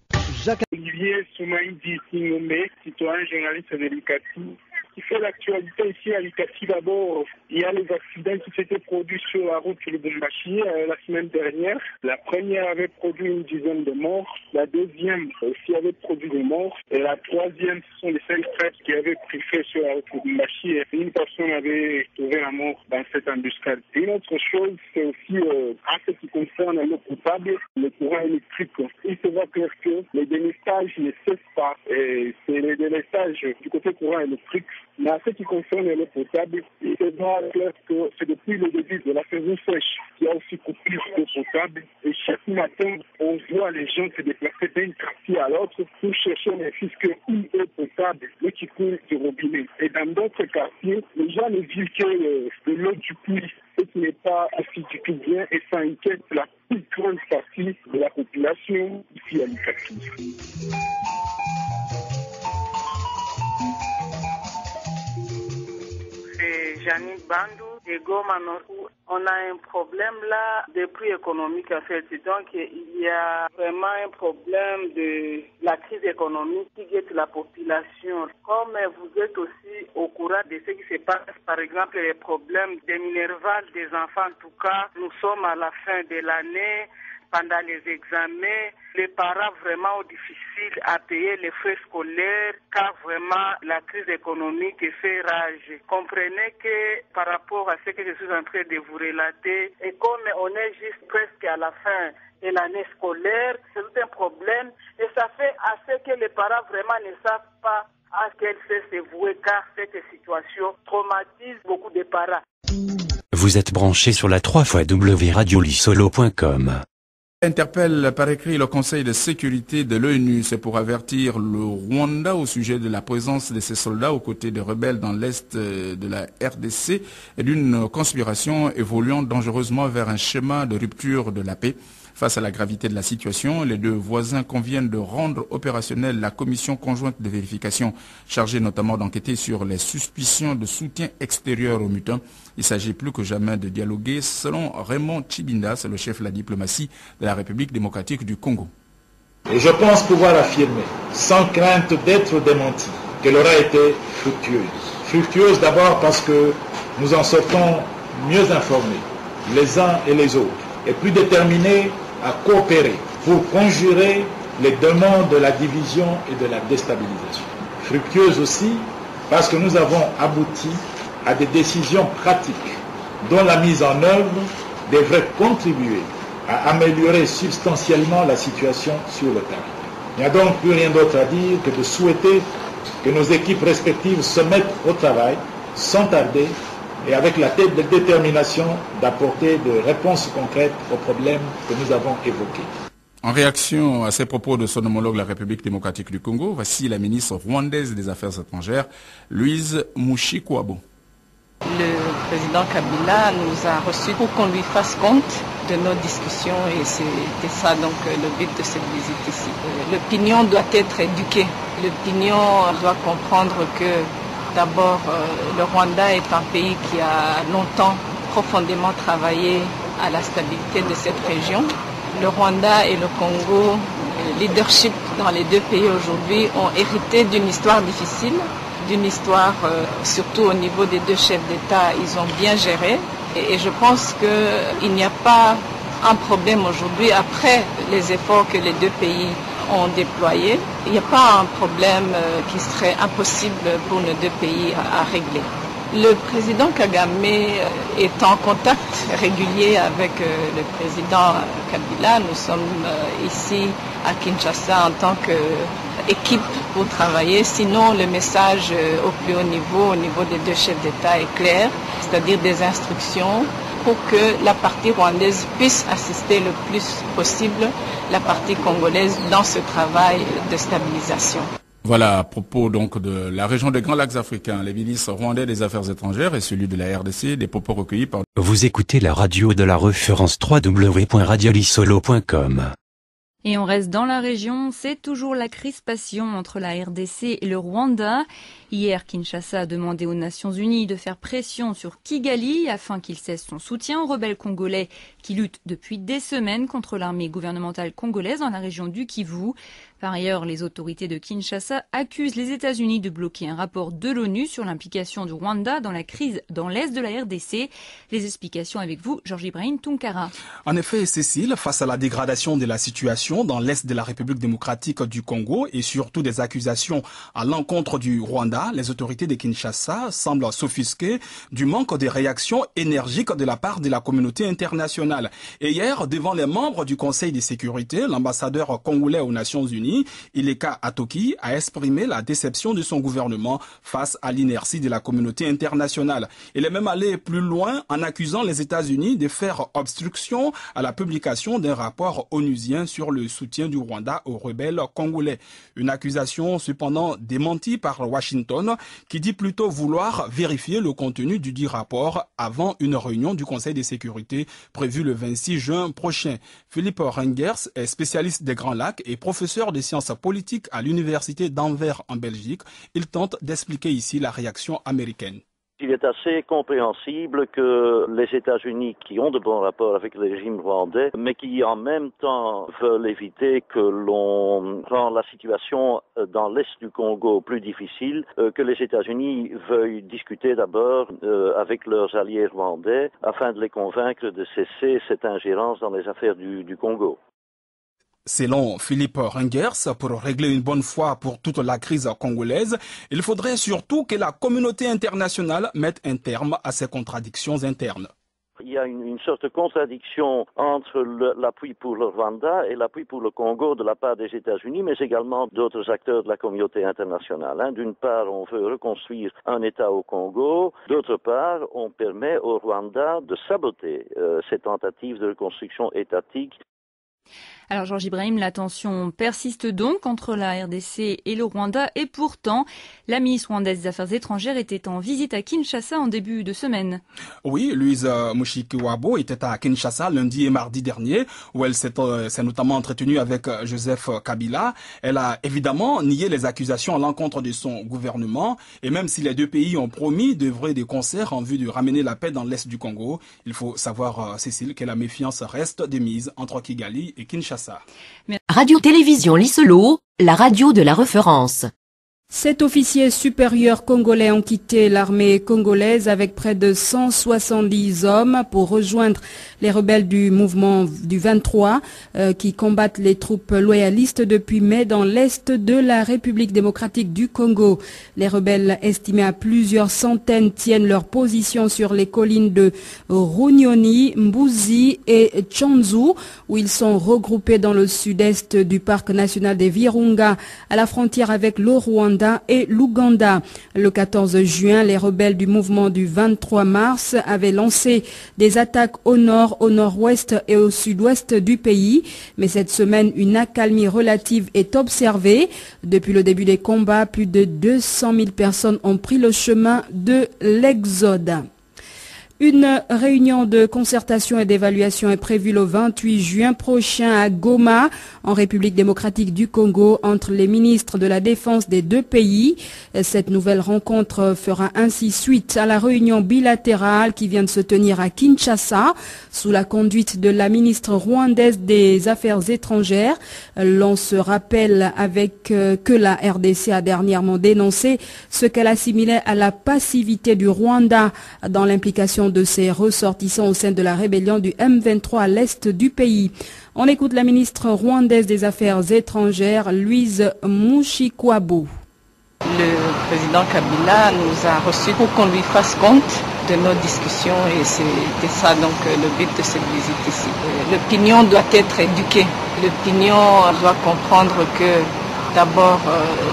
S15: Jacques-Olivier Soumaïdi Singomé, citoyen journaliste de l'ICATI, qui fait l'actualité ici à l'ICATI. D'abord, il y a les accidents qui s'étaient produits sur la route Lubumbashi la semaine dernière. La première avait produit une dizaine de morts, la deuxième aussi avait produit des morts, et la troisième, ce sont les 5 traîtres qui avaient pris feu sur la route Lubumbashi et une personne avait trouvé la mort dans cette embuscade. Et une autre chose, c'est aussi en ce qui concerne l'eau potable, le courant électrique. Il se voit clair que les délestages ne cessent pas, et c'est les délestages du côté courant électrique. Mais en ce qui concerne l'eau potable, il se voit clair que c'est depuis le début de la saison sèche qu'il y a aussi coupure d'eau potable. Et chaque matin, on voit les gens se déplacer d'un quartier à l'autre pour chercher ne fût-ce qu'une eau potable, l'eau qui coule du robinet. Et dans d'autres quartiers, les gens ne vivent que de l'eau du puits, ce qui n'est pas aussi du tout bien, et ça inquiète la plus grande partie de la population ici à l'ICATI.
S21: Janine Bandou de Goma Nord. On a un problème là de prix économique en fait. Donc il y a vraiment un problème de la crise économique qui guette la population. Comme vous êtes aussi au courant de ce qui se passe, par exemple les problèmes des minervales des enfants, en tout cas, nous sommes à la fin de l'année. Pendant les examens, les parents vraiment ont difficile à payer les frais scolaires car vraiment la crise économique fait rage. Comprenez que par rapport à ce que je suis en train de vous relater, et comme on est juste presque à la fin de l'année scolaire, c'est tout un problème et ça fait à ce que les parents vraiment ne savent pas à quel fait se vouer car cette situation traumatise beaucoup de parents.
S5: Vous êtes branché sur la 3xwradiolissolo.com.
S8: Interpelle par écrit le Conseil de sécurité de l'ONU. C'est pour avertir le Rwanda au sujet de la présence de ses soldats aux côtés des rebelles dans l'est de la RDC et d'une conspiration évoluant dangereusement vers un schéma de rupture de la paix. Face à la gravité de la situation, les deux voisins conviennent de rendre opérationnelle la commission conjointe de vérification chargée notamment d'enquêter sur les suspicions de soutien extérieur aux mutins. Il s'agit plus que jamais de dialoguer, selon Raymond Tchibinda, c'est le chef de la diplomatie de la République démocratique du Congo.
S12: Et je pense pouvoir affirmer, sans crainte d'être démenti, qu'elle aura été fructueuse. Fructueuse d'abord parce que nous en sortons mieux informés, les uns et les autres, et plus déterminés à coopérer pour conjurer les demandes de la division et de la déstabilisation. Fructueuse aussi parce que nous avons abouti à des décisions pratiques dont la mise en œuvre devrait contribuer à améliorer substantiellement la situation sur le terrain. Il n'y a donc plus rien d'autre à dire que de souhaiter que nos équipes respectives se mettent au travail sans tarder et avec la tête de détermination d'apporter des réponses concrètes aux problèmes que nous avons évoqués.
S8: En réaction à ces propos de son homologue la République démocratique du Congo, voici la ministre rwandaise des Affaires étrangères, Louise Mushikwabo.
S22: Le président Kabila nous a reçus pour qu'on lui fasse compte de nos discussions et c'était ça donc le but de cette visite ici. L'opinion doit être éduquée. L'opinion doit comprendre que d'abord, le Rwanda est un pays qui a longtemps profondément travaillé à la stabilité de cette région. Le Rwanda et le Congo, le leadership dans les deux pays aujourd'hui ont hérité d'une histoire difficile, d'une histoire surtout au niveau des deux chefs d'État, ils ont bien géré. Et je pense qu'il n'y a pas un problème aujourd'hui après les efforts que les deux pays ont déployés. Il n'y a pas un problème qui serait impossible pour nos deux pays à régler. Le président Kagame est en contact régulier avec le président Kabila. Nous sommes ici à Kinshasa en tant qu'équipe pour travailler. Sinon, le message au plus haut niveau des deux chefs d'État est clair, c'est-à-dire des instructions pour que la partie rwandaise puisse assister le plus possible la partie congolaise dans ce travail de stabilisation.
S8: Voilà, à propos donc de la région des Grands Lacs africains, les ministres rwandais des Affaires étrangères et celui de la RDC, des propos recueillis par...
S5: Vous écoutez la radio de la référence www.radiolisolo.com.
S2: Et on reste dans la région, c'est toujours la crispation entre la RDC et le Rwanda. Hier, Kinshasa a demandé aux Nations Unies de faire pression sur Kigali afin qu'il cesse son soutien aux rebelles congolais qui luttent depuis des semaines contre l'armée gouvernementale congolaise dans la région du Kivu. Par ailleurs, les autorités de Kinshasa accusent les États-Unis de bloquer un rapport de l'ONU sur l'implication du Rwanda dans la crise dans l'est de la RDC. Les explications avec vous, Georges Ibrahim Tunkara.
S10: En effet, Cécile, face à la dégradation de la situation dans l'est de la République démocratique du Congo et surtout des accusations à l'encontre du Rwanda, les autorités de Kinshasa semblent s'offusquer du manque de réaction énergique de la part de la communauté internationale. Et hier, devant les membres du Conseil de sécurité, l'ambassadeur congolais aux Nations Unies, Ileka Atoki, a exprimé la déception de son gouvernement face à l'inertie de la communauté internationale. Il est même allé plus loin en accusant les États-Unis de faire obstruction à la publication d'un rapport onusien sur le soutien du Rwanda aux rebelles congolais. Une accusation cependant démentie par Washington qui dit plutôt vouloir vérifier le contenu du dit rapport avant une réunion du Conseil de sécurité prévue le 26 juin prochain. Philippe Rengers est spécialiste des Grands Lacs et professeur de sciences politiques à l'université d'Anvers en Belgique. Il tente d'expliquer ici la réaction américaine.
S23: Il est assez compréhensible que les États-Unis, qui ont de bons rapports avec le régime rwandais, mais qui en même temps veulent éviter que l'on rend la situation dans l'est du Congo plus difficile, que les États-Unis veuillent discuter d'abord avec leurs alliés rwandais afin de les convaincre de cesser cette ingérence dans les affaires du Congo.
S10: Selon Philippe Rengers, pour régler une bonne fois pour toute la crise congolaise, il faudrait surtout que la communauté internationale mette un terme à ces contradictions internes.
S23: Il y a une sorte de contradiction entre l'appui pour le Rwanda et l'appui pour le Congo de la part des États-Unis, mais également d'autres acteurs de la communauté internationale. D'une part, on veut reconstruire un État au Congo. D'autre part, on permet au Rwanda de saboter ces tentatives de reconstruction étatique.
S2: Alors Georges Ibrahim, la tension persiste donc entre la RDC et le Rwanda et pourtant, la ministre rwandaise des Affaires étrangères était en visite à Kinshasa en début de semaine.
S10: Oui, Louise Mushikiwabo était à Kinshasa lundi et mardi dernier où elle s'est notamment entretenue avec Joseph Kabila. Elle a évidemment nié les accusations à l'encontre de son gouvernement et même si les deux pays ont promis d'œuvrer de concert en vue de ramener la paix dans l'est du Congo, il faut savoir, Cécile, que la méfiance reste de mise entre Kigali et Kinshasa.
S24: Radio-Télévision Lisolo, la radio de la référence.
S25: 7 officiers supérieurs congolais ont quitté l'armée congolaise avec près de 170 hommes pour rejoindre les rebelles du mouvement du 23 qui combattent les troupes loyalistes depuis mai dans l'est de la République démocratique du Congo. Les rebelles estimés à plusieurs centaines tiennent leur position sur les collines de Runyoni, Mbuzi et Tchanzu où ils sont regroupés dans le sud-est du parc national des Virunga à la frontière avec le Rwanda et l'Ouganda. Le 14 juin, les rebelles du mouvement du 23 mars avaient lancé des attaques au nord, au nord-ouest et au sud-ouest du pays. Mais cette semaine, une accalmie relative est observée. Depuis le début des combats, plus de 200 000 personnes ont pris le chemin de l'exode. Une réunion de concertation et d'évaluation est prévue le 28 juin prochain à Goma, en République démocratique du Congo, entre les ministres de la Défense des deux pays. Cette nouvelle rencontre fera ainsi suite à la réunion bilatérale qui vient de se tenir à Kinshasa, sous la conduite de la ministre rwandaise des Affaires étrangères. L'on se rappelle que la RDC a dernièrement dénoncé ce qu'elle assimilait à la passivité du Rwanda dans l'implication de ses ressortissants au sein de la rébellion du M23 à l'est du pays. On écoute la ministre rwandaise des Affaires étrangères, Louise Mushikiwabo.
S22: Le président Kabila nous a reçus pour qu'on lui fasse compte de nos discussions et c'était ça donc le but de cette visite ici. L'opinion doit être éduquée. L'opinion doit comprendre que d'abord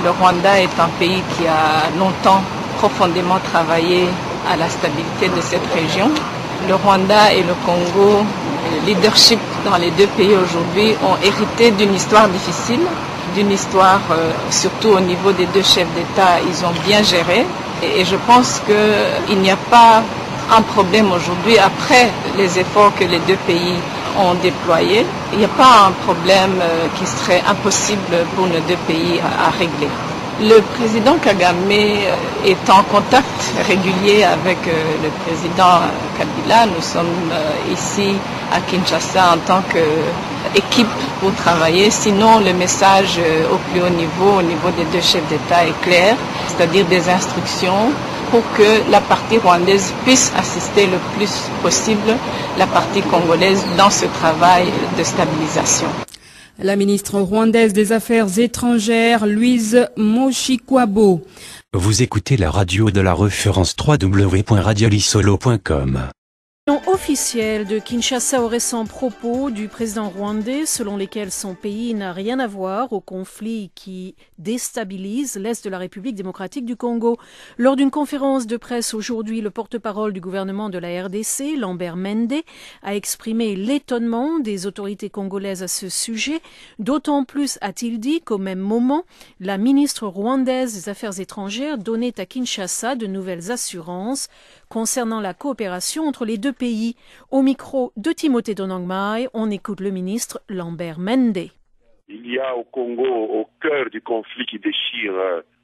S22: le Rwanda est un pays qui a longtemps profondément travaillé à la stabilité de cette région. Le Rwanda et le Congo, le leadership dans les deux pays aujourd'hui ont hérité d'une histoire difficile, d'une histoire, surtout au niveau des deux chefs d'État, ils ont bien géré. Et je pense qu'il n'y a pas un problème aujourd'hui, après les efforts que les deux pays ont déployés. Il n'y a pas un problème qui serait impossible pour nos deux pays à régler. Le président Kagame est en contact régulier avec le président Kabila. Nous sommes ici à Kinshasa en tant qu'équipe pour travailler. Sinon, le message au plus haut niveau, au niveau des deux chefs d'État est clair, c'est-à-dire des instructions pour que la partie rwandaise puisse assister le plus possible la partie congolaise dans ce travail de stabilisation.
S25: La ministre rwandaise des Affaires étrangères, Louise Moshikwabo.
S5: Vous écoutez la radio de la référence www.radiolisolo.com.
S7: Officiel de Kinshasa aux récents propos du président rwandais selon lesquels son pays n'a rien à voir au conflit qui déstabilise l'Est de la République démocratique du Congo. Lors d'une conférence de presse aujourd'hui, le porte-parole du gouvernement de la RDC, Lambert Mende, a exprimé l'étonnement des autorités congolaises à ce sujet. D'autant plus, a-t-il dit, qu'au même moment, la ministre rwandaise des Affaires étrangères donnait à Kinshasa de nouvelles assurances concernant la coopération entre les deux pays. Au micro de Timothée Donangmai, on écoute le ministre Lambert Mende.
S14: Il y a au Congo, au cœur du conflit qui déchire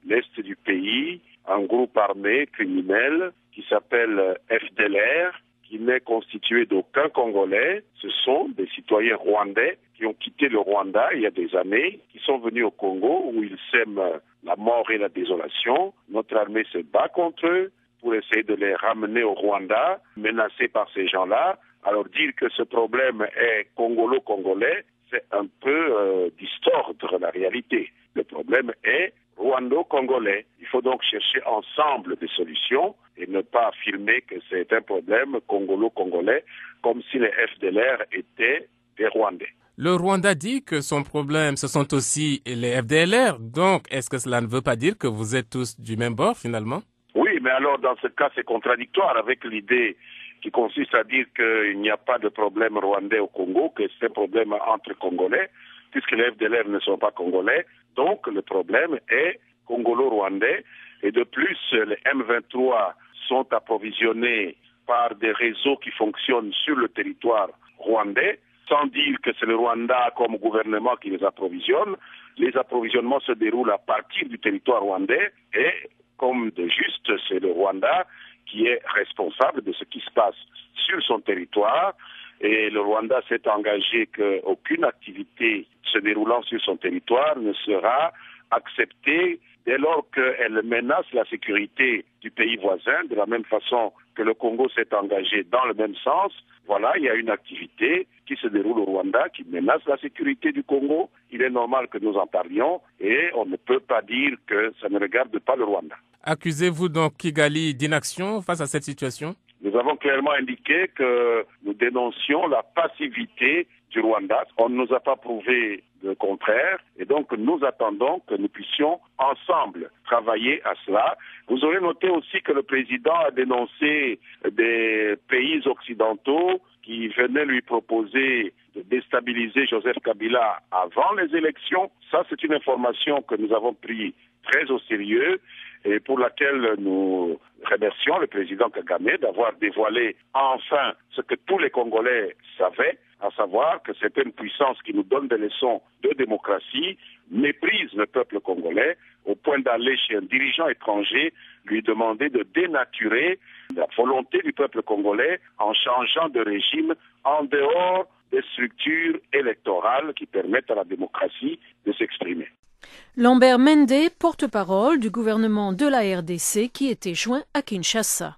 S14: l'Est du pays, un groupe armé criminel qui s'appelle FDLR, qui n'est constitué d'aucun Congolais. Ce sont des citoyens rwandais qui ont quitté le Rwanda il y a des années, qui sont venus au Congo où ils sèment la mort et la désolation. Notre armée se bat contre eux pour essayer de les ramener au Rwanda, menacés par ces gens-là. Alors dire que ce problème est congolo-congolais, c'est un peu distordre la réalité. Le problème est rwando-congolais. Il faut donc chercher ensemble des solutions et ne pas affirmer que c'est un problème congolo-congolais comme si les FDLR étaient des Rwandais.
S16: Le Rwanda dit que son problème, ce sont aussi les FDLR. Donc, est-ce que cela ne veut pas dire que vous êtes tous du même bord, finalement?
S14: Oui, mais alors dans ce cas, c'est contradictoire avec l'idée qui consiste à dire qu'il n'y a pas de problème rwandais au Congo, que c'est un problème entre Congolais, puisque les FDLR ne sont pas Congolais. Donc, le problème est congolo-rwandais. Et de plus, les M23 sont approvisionnés par des réseaux qui fonctionnent sur le territoire rwandais, sans dire que c'est le Rwanda comme gouvernement qui les approvisionne. Les approvisionnements se déroulent à partir du territoire rwandais et comme de juste, c'est le Rwanda qui est responsable de ce qui se passe sur son territoire. Et le Rwanda s'est engagé qu'aucune activité se déroulant sur son territoire ne sera acceptée dès lors qu'elle menace la sécurité du pays voisin, de la même façon que le Congo s'est engagé dans le même sens. Voilà, il y a une activité qui se déroule au Rwanda qui menace la sécurité du Congo. Il est normal que nous en parlions et on ne peut pas dire que ça ne regarde pas le Rwanda.
S16: Accusez-vous donc Kigali d'inaction face à cette situation?
S14: Nous avons clairement indiqué que nous dénoncions la passivité du Rwanda. On ne nous a pas prouvé le contraire et donc nous attendons que nous puissions ensemble travailler à cela. Vous aurez noté aussi que le président a dénoncé des pays occidentaux qui venaient lui proposer de déstabiliser Joseph Kabila avant les élections. Ça, c'est une information que nous avons pris très au sérieux et pour laquelle nous remercions le président Kagame d'avoir dévoilé enfin ce que tous les Congolais savaient, à savoir que c'est une puissance qui nous donne des leçons de démocratie, méprise le peuple congolais au point d'aller chez un dirigeant étranger lui demander de dénaturer la volonté du peuple congolais en changeant de régime en dehors des structures électorales qui permettent à la démocratie de s'exprimer.
S7: Lambert Mende, porte-parole du gouvernement de la RDC qui était joint à Kinshasa.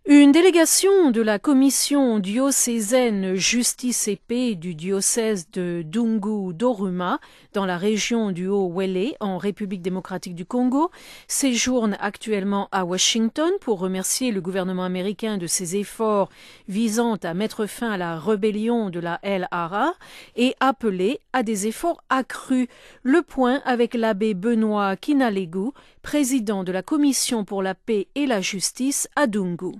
S7: Une délégation de la commission diocésaine Justice et Paix du diocèse de Dungu-Doruma dans la région du Haut-Wele en République démocratique du Congo séjourne actuellement à Washington pour remercier le gouvernement américain de ses efforts visant à mettre fin à la rébellion de la LRA et appeler à des efforts accrus. Le point avec l'abbé Benoît Kinalegu, président de la commission pour la paix et la justice à Dungu.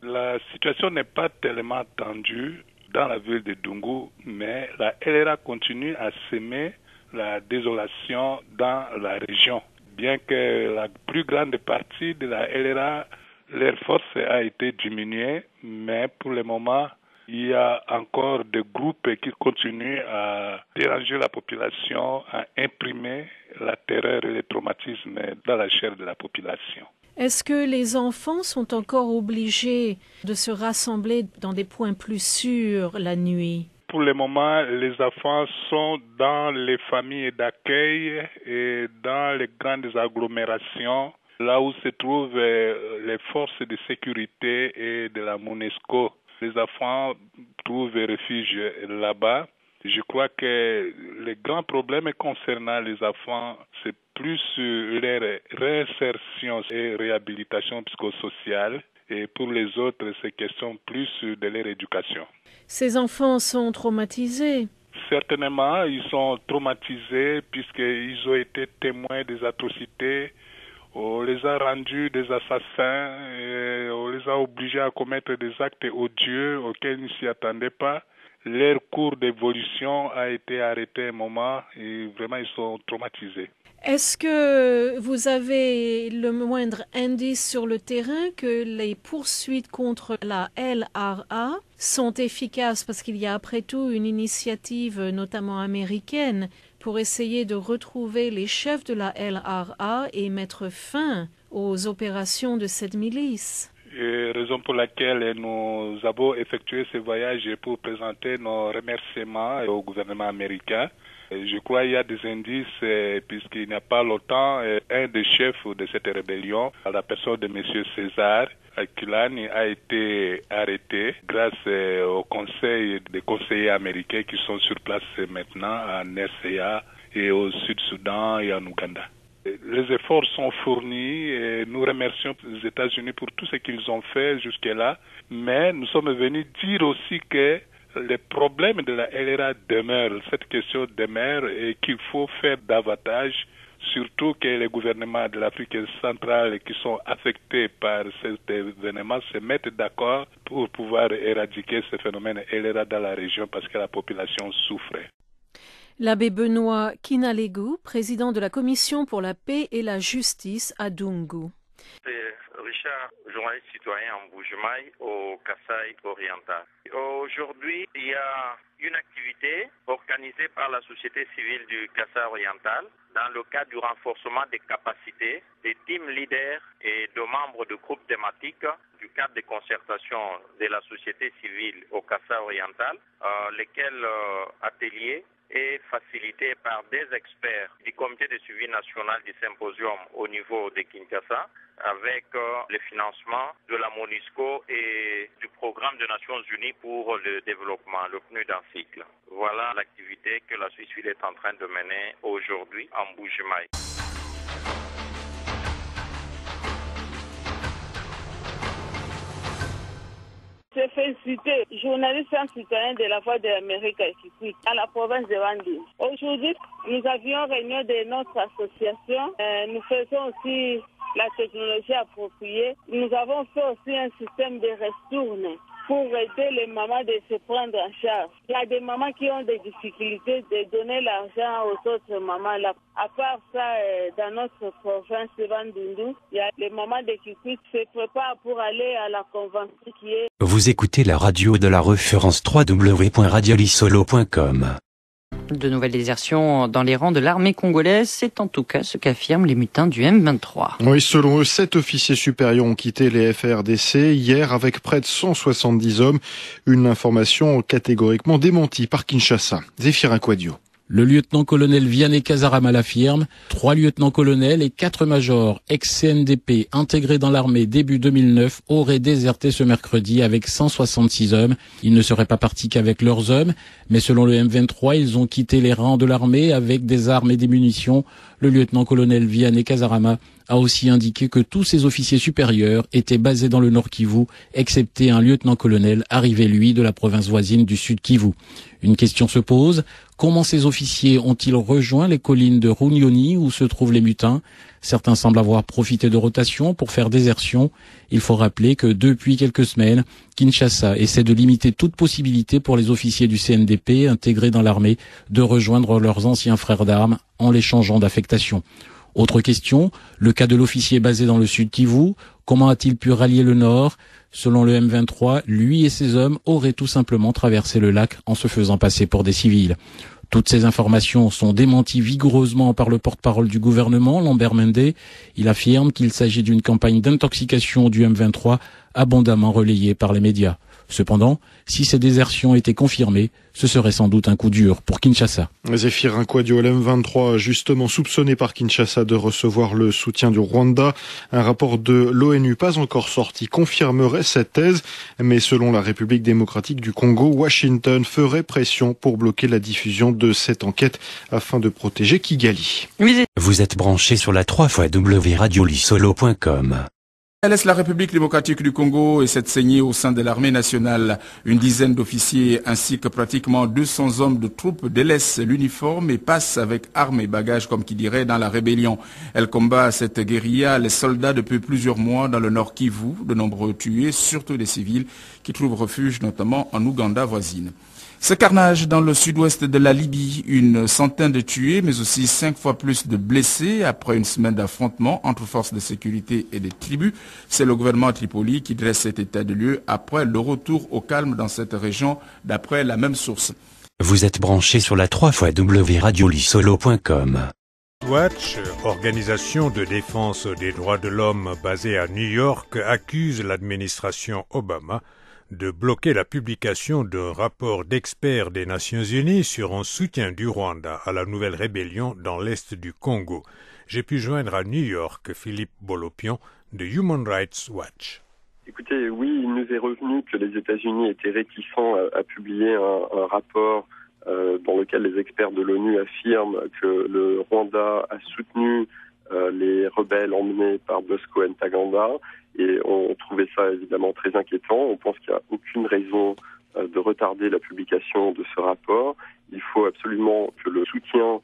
S17: La situation n'est pas tellement tendue
S3: dans la ville de Dungu, mais la LRA continue à semer la désolation dans la région. Bien que la plus grande partie de la LRA, leur force a été diminuée, mais pour le moment, il y a encore des groupes qui continuent à déranger la population, à imprimer la terreur et le traumatisme dans la chair de la population.
S7: Est-ce que les enfants sont encore obligés de se rassembler dans des points plus sûrs la nuit?
S3: Pour le moment, les enfants sont dans les familles d'accueil et dans les grandes agglomérations, là où se trouvent les forces de sécurité et de la MONUSCO. Les enfants trouvent refuge là-bas. Je crois que le grand problème concernant les enfants, c'est plus leur réinsertion et réhabilitation psychosociale. Et pour les autres, c'est question plus de leur éducation.
S7: Ces enfants sont traumatisés.
S3: Certainement, ils sont traumatisés puisqu'ils ont été témoins des atrocités. On les a rendus des assassins, et on les a obligés à commettre des actes odieux auxquels ils ne s'y attendaient pas. Leur cours d'évolution a été arrêté un moment et vraiment ils sont traumatisés.
S7: Est-ce que vous avez le moindre indice sur le terrain que les poursuites contre la LRA sont efficaces? Parce qu'il y a après tout une initiative, notamment américaine, pour essayer de retrouver les chefs de la LRA et mettre fin aux opérations de cette milice.
S3: Raison pour laquelle nous avons effectué ce voyage pour présenter nos remerciements au gouvernement américain. Je crois qu'il y a des indices, puisqu'il n'y a pas longtemps, un des chefs de cette rébellion, la personne de M. César Kilani, a été arrêté grâce au conseil des conseillers américains qui sont sur place maintenant en RCA et au Sud-Soudan et en Ouganda. Les efforts sont fournis et nous remercions les États-Unis pour tout ce qu'ils ont fait jusque-là, mais nous sommes venus dire aussi que les problèmes de la LRA demeurent, cette question demeure et qu'il faut faire davantage, surtout que les gouvernements de l'Afrique centrale qui sont affectés par cet événement se mettent d'accord pour pouvoir éradiquer ce phénomène LRA dans la région parce que la population souffre.
S7: L'abbé Benoît Kinalegu, président de la Commission pour la paix et la justice à Dungu.
S4: C'est Richard, journaliste citoyen en Mbuji-Mayi au Kasaï oriental. Aujourd'hui, il y a une activité organisée par la société civile du Kasaï oriental dans le cadre du renforcement des capacités des team leaders et de membres de groupes thématiques du cadre de concertation de la société civile au Kasaï oriental, lesquels ateliers est facilité par des experts du comité de suivi national du symposium au niveau de Kinshasa avec le financement de la MONUSCO et du programme des Nations Unies pour le développement, le PNUD en cycle. Voilà l'activité que la Suisse est en train de mener aujourd'hui en Mbuji-Mayi.
S17: C'est félicité, journaliste et citoyen de la Voix de l'Amérique à la province de Wandi. Aujourd'hui, nous avions réunion de notre association. Nous faisons aussi la technologie appropriée. Nous avons fait aussi un système de ristourne pour aider les mamans de se prendre en charge. Il y a des mamans qui ont des difficultés de donner l'argent aux autres mamans. Là. À part ça, dans notre province de Bandundu, il y a les mamans de Kikwit qui se préparent pour aller à la convention qui est...
S5: Vous écoutez la radio de la référence www.radiolisolo.com.
S18: De nouvelles désertions dans les rangs de l'armée congolaise, c'est en tout cas ce qu'affirment les mutins du M23.
S1: Oui, selon eux, 7 officiers supérieurs ont quitté les FARDC hier avec près de 170 hommes. Une information catégoriquement démentie par Kinshasa. Zéphirin Quadio.
S19: Le lieutenant-colonel Vianney Kazarama l'affirme, 3 lieutenants-colonels et 4 majors ex-CNDP intégrés dans l'armée début 2009 auraient déserté ce mercredi avec 166 hommes. Ils ne seraient pas partis qu'avec leurs hommes, mais selon le M23, ils ont quitté les rangs de l'armée avec des armes et des munitions. Le lieutenant-colonel Vianney Kazarama a aussi indiqué que tous ses officiers supérieurs étaient basés dans le Nord Kivu, excepté un lieutenant-colonel arrivé, lui, de la province voisine du Sud Kivu. Une question se pose, Comment ces officiers ont-ils rejoint les collines de Runyoni où se trouvent les mutins? Certains semblent avoir profité de rotation pour faire désertion. Il faut rappeler que depuis quelques semaines, Kinshasa essaie de limiter toute possibilité pour les officiers du CNDP intégrés dans l'armée de rejoindre leurs anciens frères d'armes en les changeant d'affectation. Autre question, le cas de l'officier basé dans le sud Kivu, comment a-t-il pu rallier le nord? Selon le M23, lui et ses hommes auraient tout simplement traversé le lac en se faisant passer pour des civils. Toutes ces informations sont démenties vigoureusement par le porte-parole du gouvernement, Lambert Mende. Il affirme qu'il s'agit d'une campagne d'intoxication du M23 abondamment relayée par les médias. Cependant, si ces désertions étaient confirmées, ce serait sans doute un coup dur pour Kinshasa.
S1: Zéphirin Kouadio, l'M23, justement soupçonné par Kinshasa de recevoir le soutien du Rwanda. Un rapport de l'ONU pas encore sorti confirmerait cette thèse, mais selon la République démocratique du Congo, Washington ferait pression pour bloquer la diffusion de cette enquête afin de protéger Kigali.
S5: Vous êtes branché sur la 3x.radiolissolo.com.
S8: Elle laisse la République démocratique du Congo et cette saignée au sein de l'armée nationale. Une dizaine d'officiers ainsi que pratiquement 200 hommes de troupes délaissent l'uniforme et passent avec armes et bagages, comme qui dirait, dans la rébellion. Elle combat cette guérilla, les soldats, depuis plusieurs mois dans le nord Kivu. De nombreux tués, surtout des civils, qui trouvent refuge notamment en Ouganda voisine. Ce carnage dans le sud-ouest de la Libye, une centaine de tués, mais aussi 5 fois plus de blessés après une semaine d'affrontements entre forces de sécurité et des tribus. C'est le gouvernement Tripoli qui dresse cet état de lieu après le retour au calme dans cette région, d'après la même source.
S5: Vous êtes branché sur la 3x.radiolissolo.com.
S6: Watch, organisation de défense des droits de l'homme basée à New York, accuse l'administration Obama de bloquer la publication d'un rapport d'experts des Nations Unies sur un soutien du Rwanda à la nouvelle rébellion dans l'est du Congo. J'ai pu joindre à New York Philippe Bolopion de Human Rights Watch.
S9: Écoutez, oui, il nous est revenu que les États-Unis étaient réticents à publier un rapport dans lequel les experts de l'ONU affirment que le Rwanda a soutenu les rebelles emmenés par Bosco Ntaganda. Et on trouvait ça évidemment très inquiétant. On pense qu'il n'y a aucune raison de retarder la publication de ce rapport. Il faut absolument que le soutien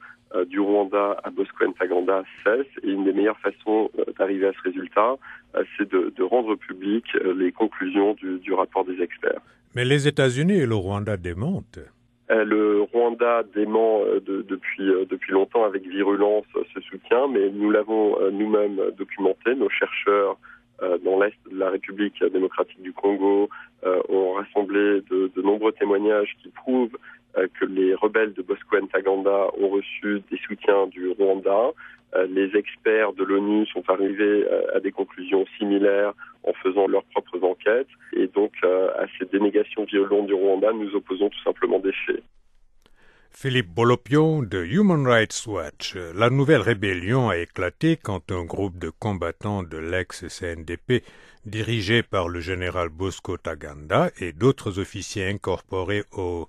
S9: du Rwanda à Bosco Ntaganda cesse. Et une des meilleures façons d'arriver à ce résultat, c'est de rendre public les conclusions du rapport des experts.
S6: Mais les États-Unis et le Rwanda démentent.
S9: Le Rwanda dément depuis longtemps avec virulence ce soutien, mais nous l'avons nous-mêmes documenté. Nos chercheurs dans l'est de la République démocratique du Congo ont rassemblé de nombreux témoignages qui prouvent que les rebelles de Bosco Ntaganda ont reçu des soutiens du Rwanda. Les experts de l'ONU sont arrivés à des conclusions similaires en faisant leurs propres enquêtes. Et donc, à ces dénégations violentes du Rwanda, nous opposons tout simplement des faits.
S6: Philippe Bolopion de Human Rights Watch. La nouvelle rébellion a éclaté quand un groupe de combattants de l'ex-CNDP, dirigé par le général Bosco Ntaganda et d'autres officiers incorporés au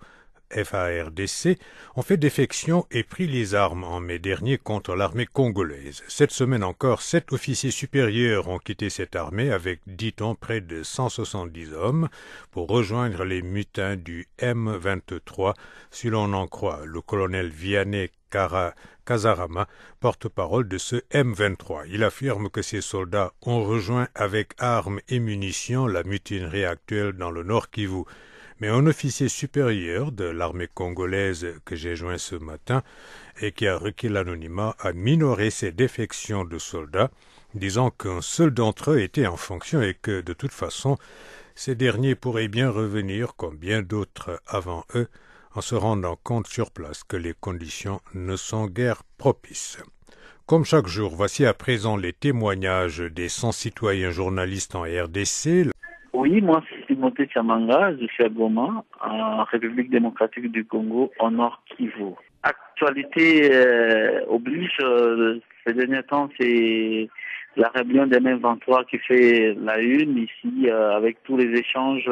S6: FARDC, ont fait défection et pris les armes en mai dernier contre l'armée congolaise. Cette semaine encore, 7 officiers supérieurs ont quitté cette armée avec, dit-on, près de 170 hommes pour rejoindre les mutins du M23, si l'on en croit le colonel Vianney Kazarama, porte-parole de ce M23. Il affirme que ces soldats ont rejoint avec armes et munitions la mutinerie actuelle dans le Nord Kivu. Mais un officier supérieur de l'armée congolaise que j'ai joint ce matin et qui a requis l'anonymat a minoré ces défections de soldats, disant qu'un seul d'entre eux était en fonction et que, de toute façon, ces derniers pourraient bien revenir, comme bien d'autres avant eux, en se rendant compte sur place que les conditions ne sont guère propices. Comme chaque jour, voici à présent les témoignages des 100 citoyens journalistes en RDC.
S11: Oui, moi c'est Timothée Tchamanga, je suis à Goma, en République démocratique du Congo, au Nord Kivu. Actualité oblige, ces derniers temps, c'est la rébellion des M23 qui fait la une ici, avec tous les échanges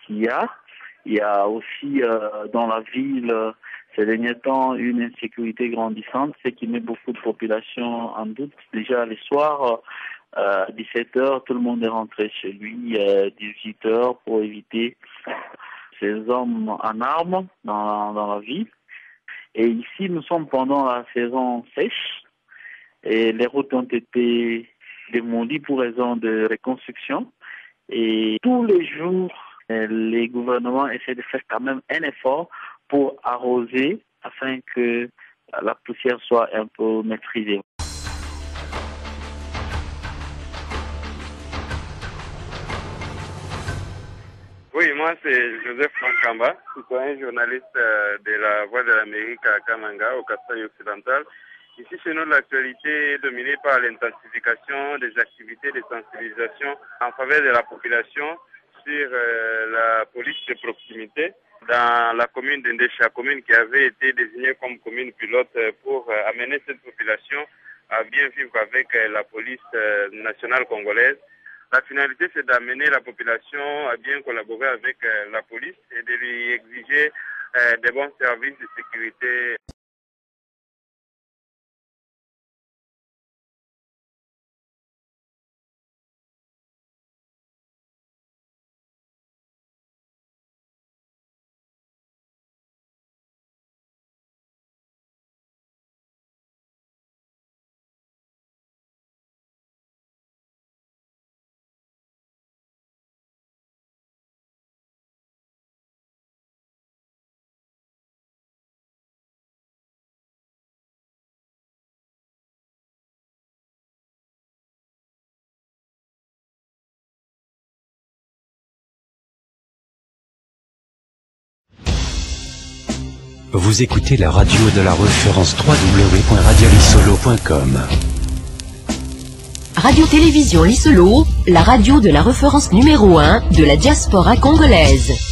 S11: qu'il y a. Il y a aussi dans la ville, ces derniers temps, une insécurité grandissante, ce qui met beaucoup de population en doute. Déjà, les soirs, 17h, tout le monde est rentré chez lui, 18h, pour éviter ces hommes en armes dans la ville. Et ici, nous sommes pendant la saison sèche et les routes ont été démolies pour raison de reconstruction. Et tous les jours, les gouvernements essaient de faire quand même un effort pour arroser afin que la poussière soit un peu maîtrisée.
S12: Oui, moi c'est Joseph Mankamba, citoyen journaliste de la Voix de l'Amérique à Kamanga, au Kasaï occidental. Ici, chez nous, l'actualité est dominée par l'intensification des activités de sensibilisation en faveur de la population sur la police de proximité dans la commune d'Indécha, commune qui avait été désignée comme commune pilote pour amener cette population à bien vivre avec la police nationale congolaise. La finalité, c'est d'amener la population à bien collaborer avec la police et de lui exiger des bons services de sécurité.
S5: Vous écoutez la radio de la référence www.radiolisolo.com.
S24: Radio-Télévision Lisolo, la radio de la référence numéro 1 de la diaspora congolaise.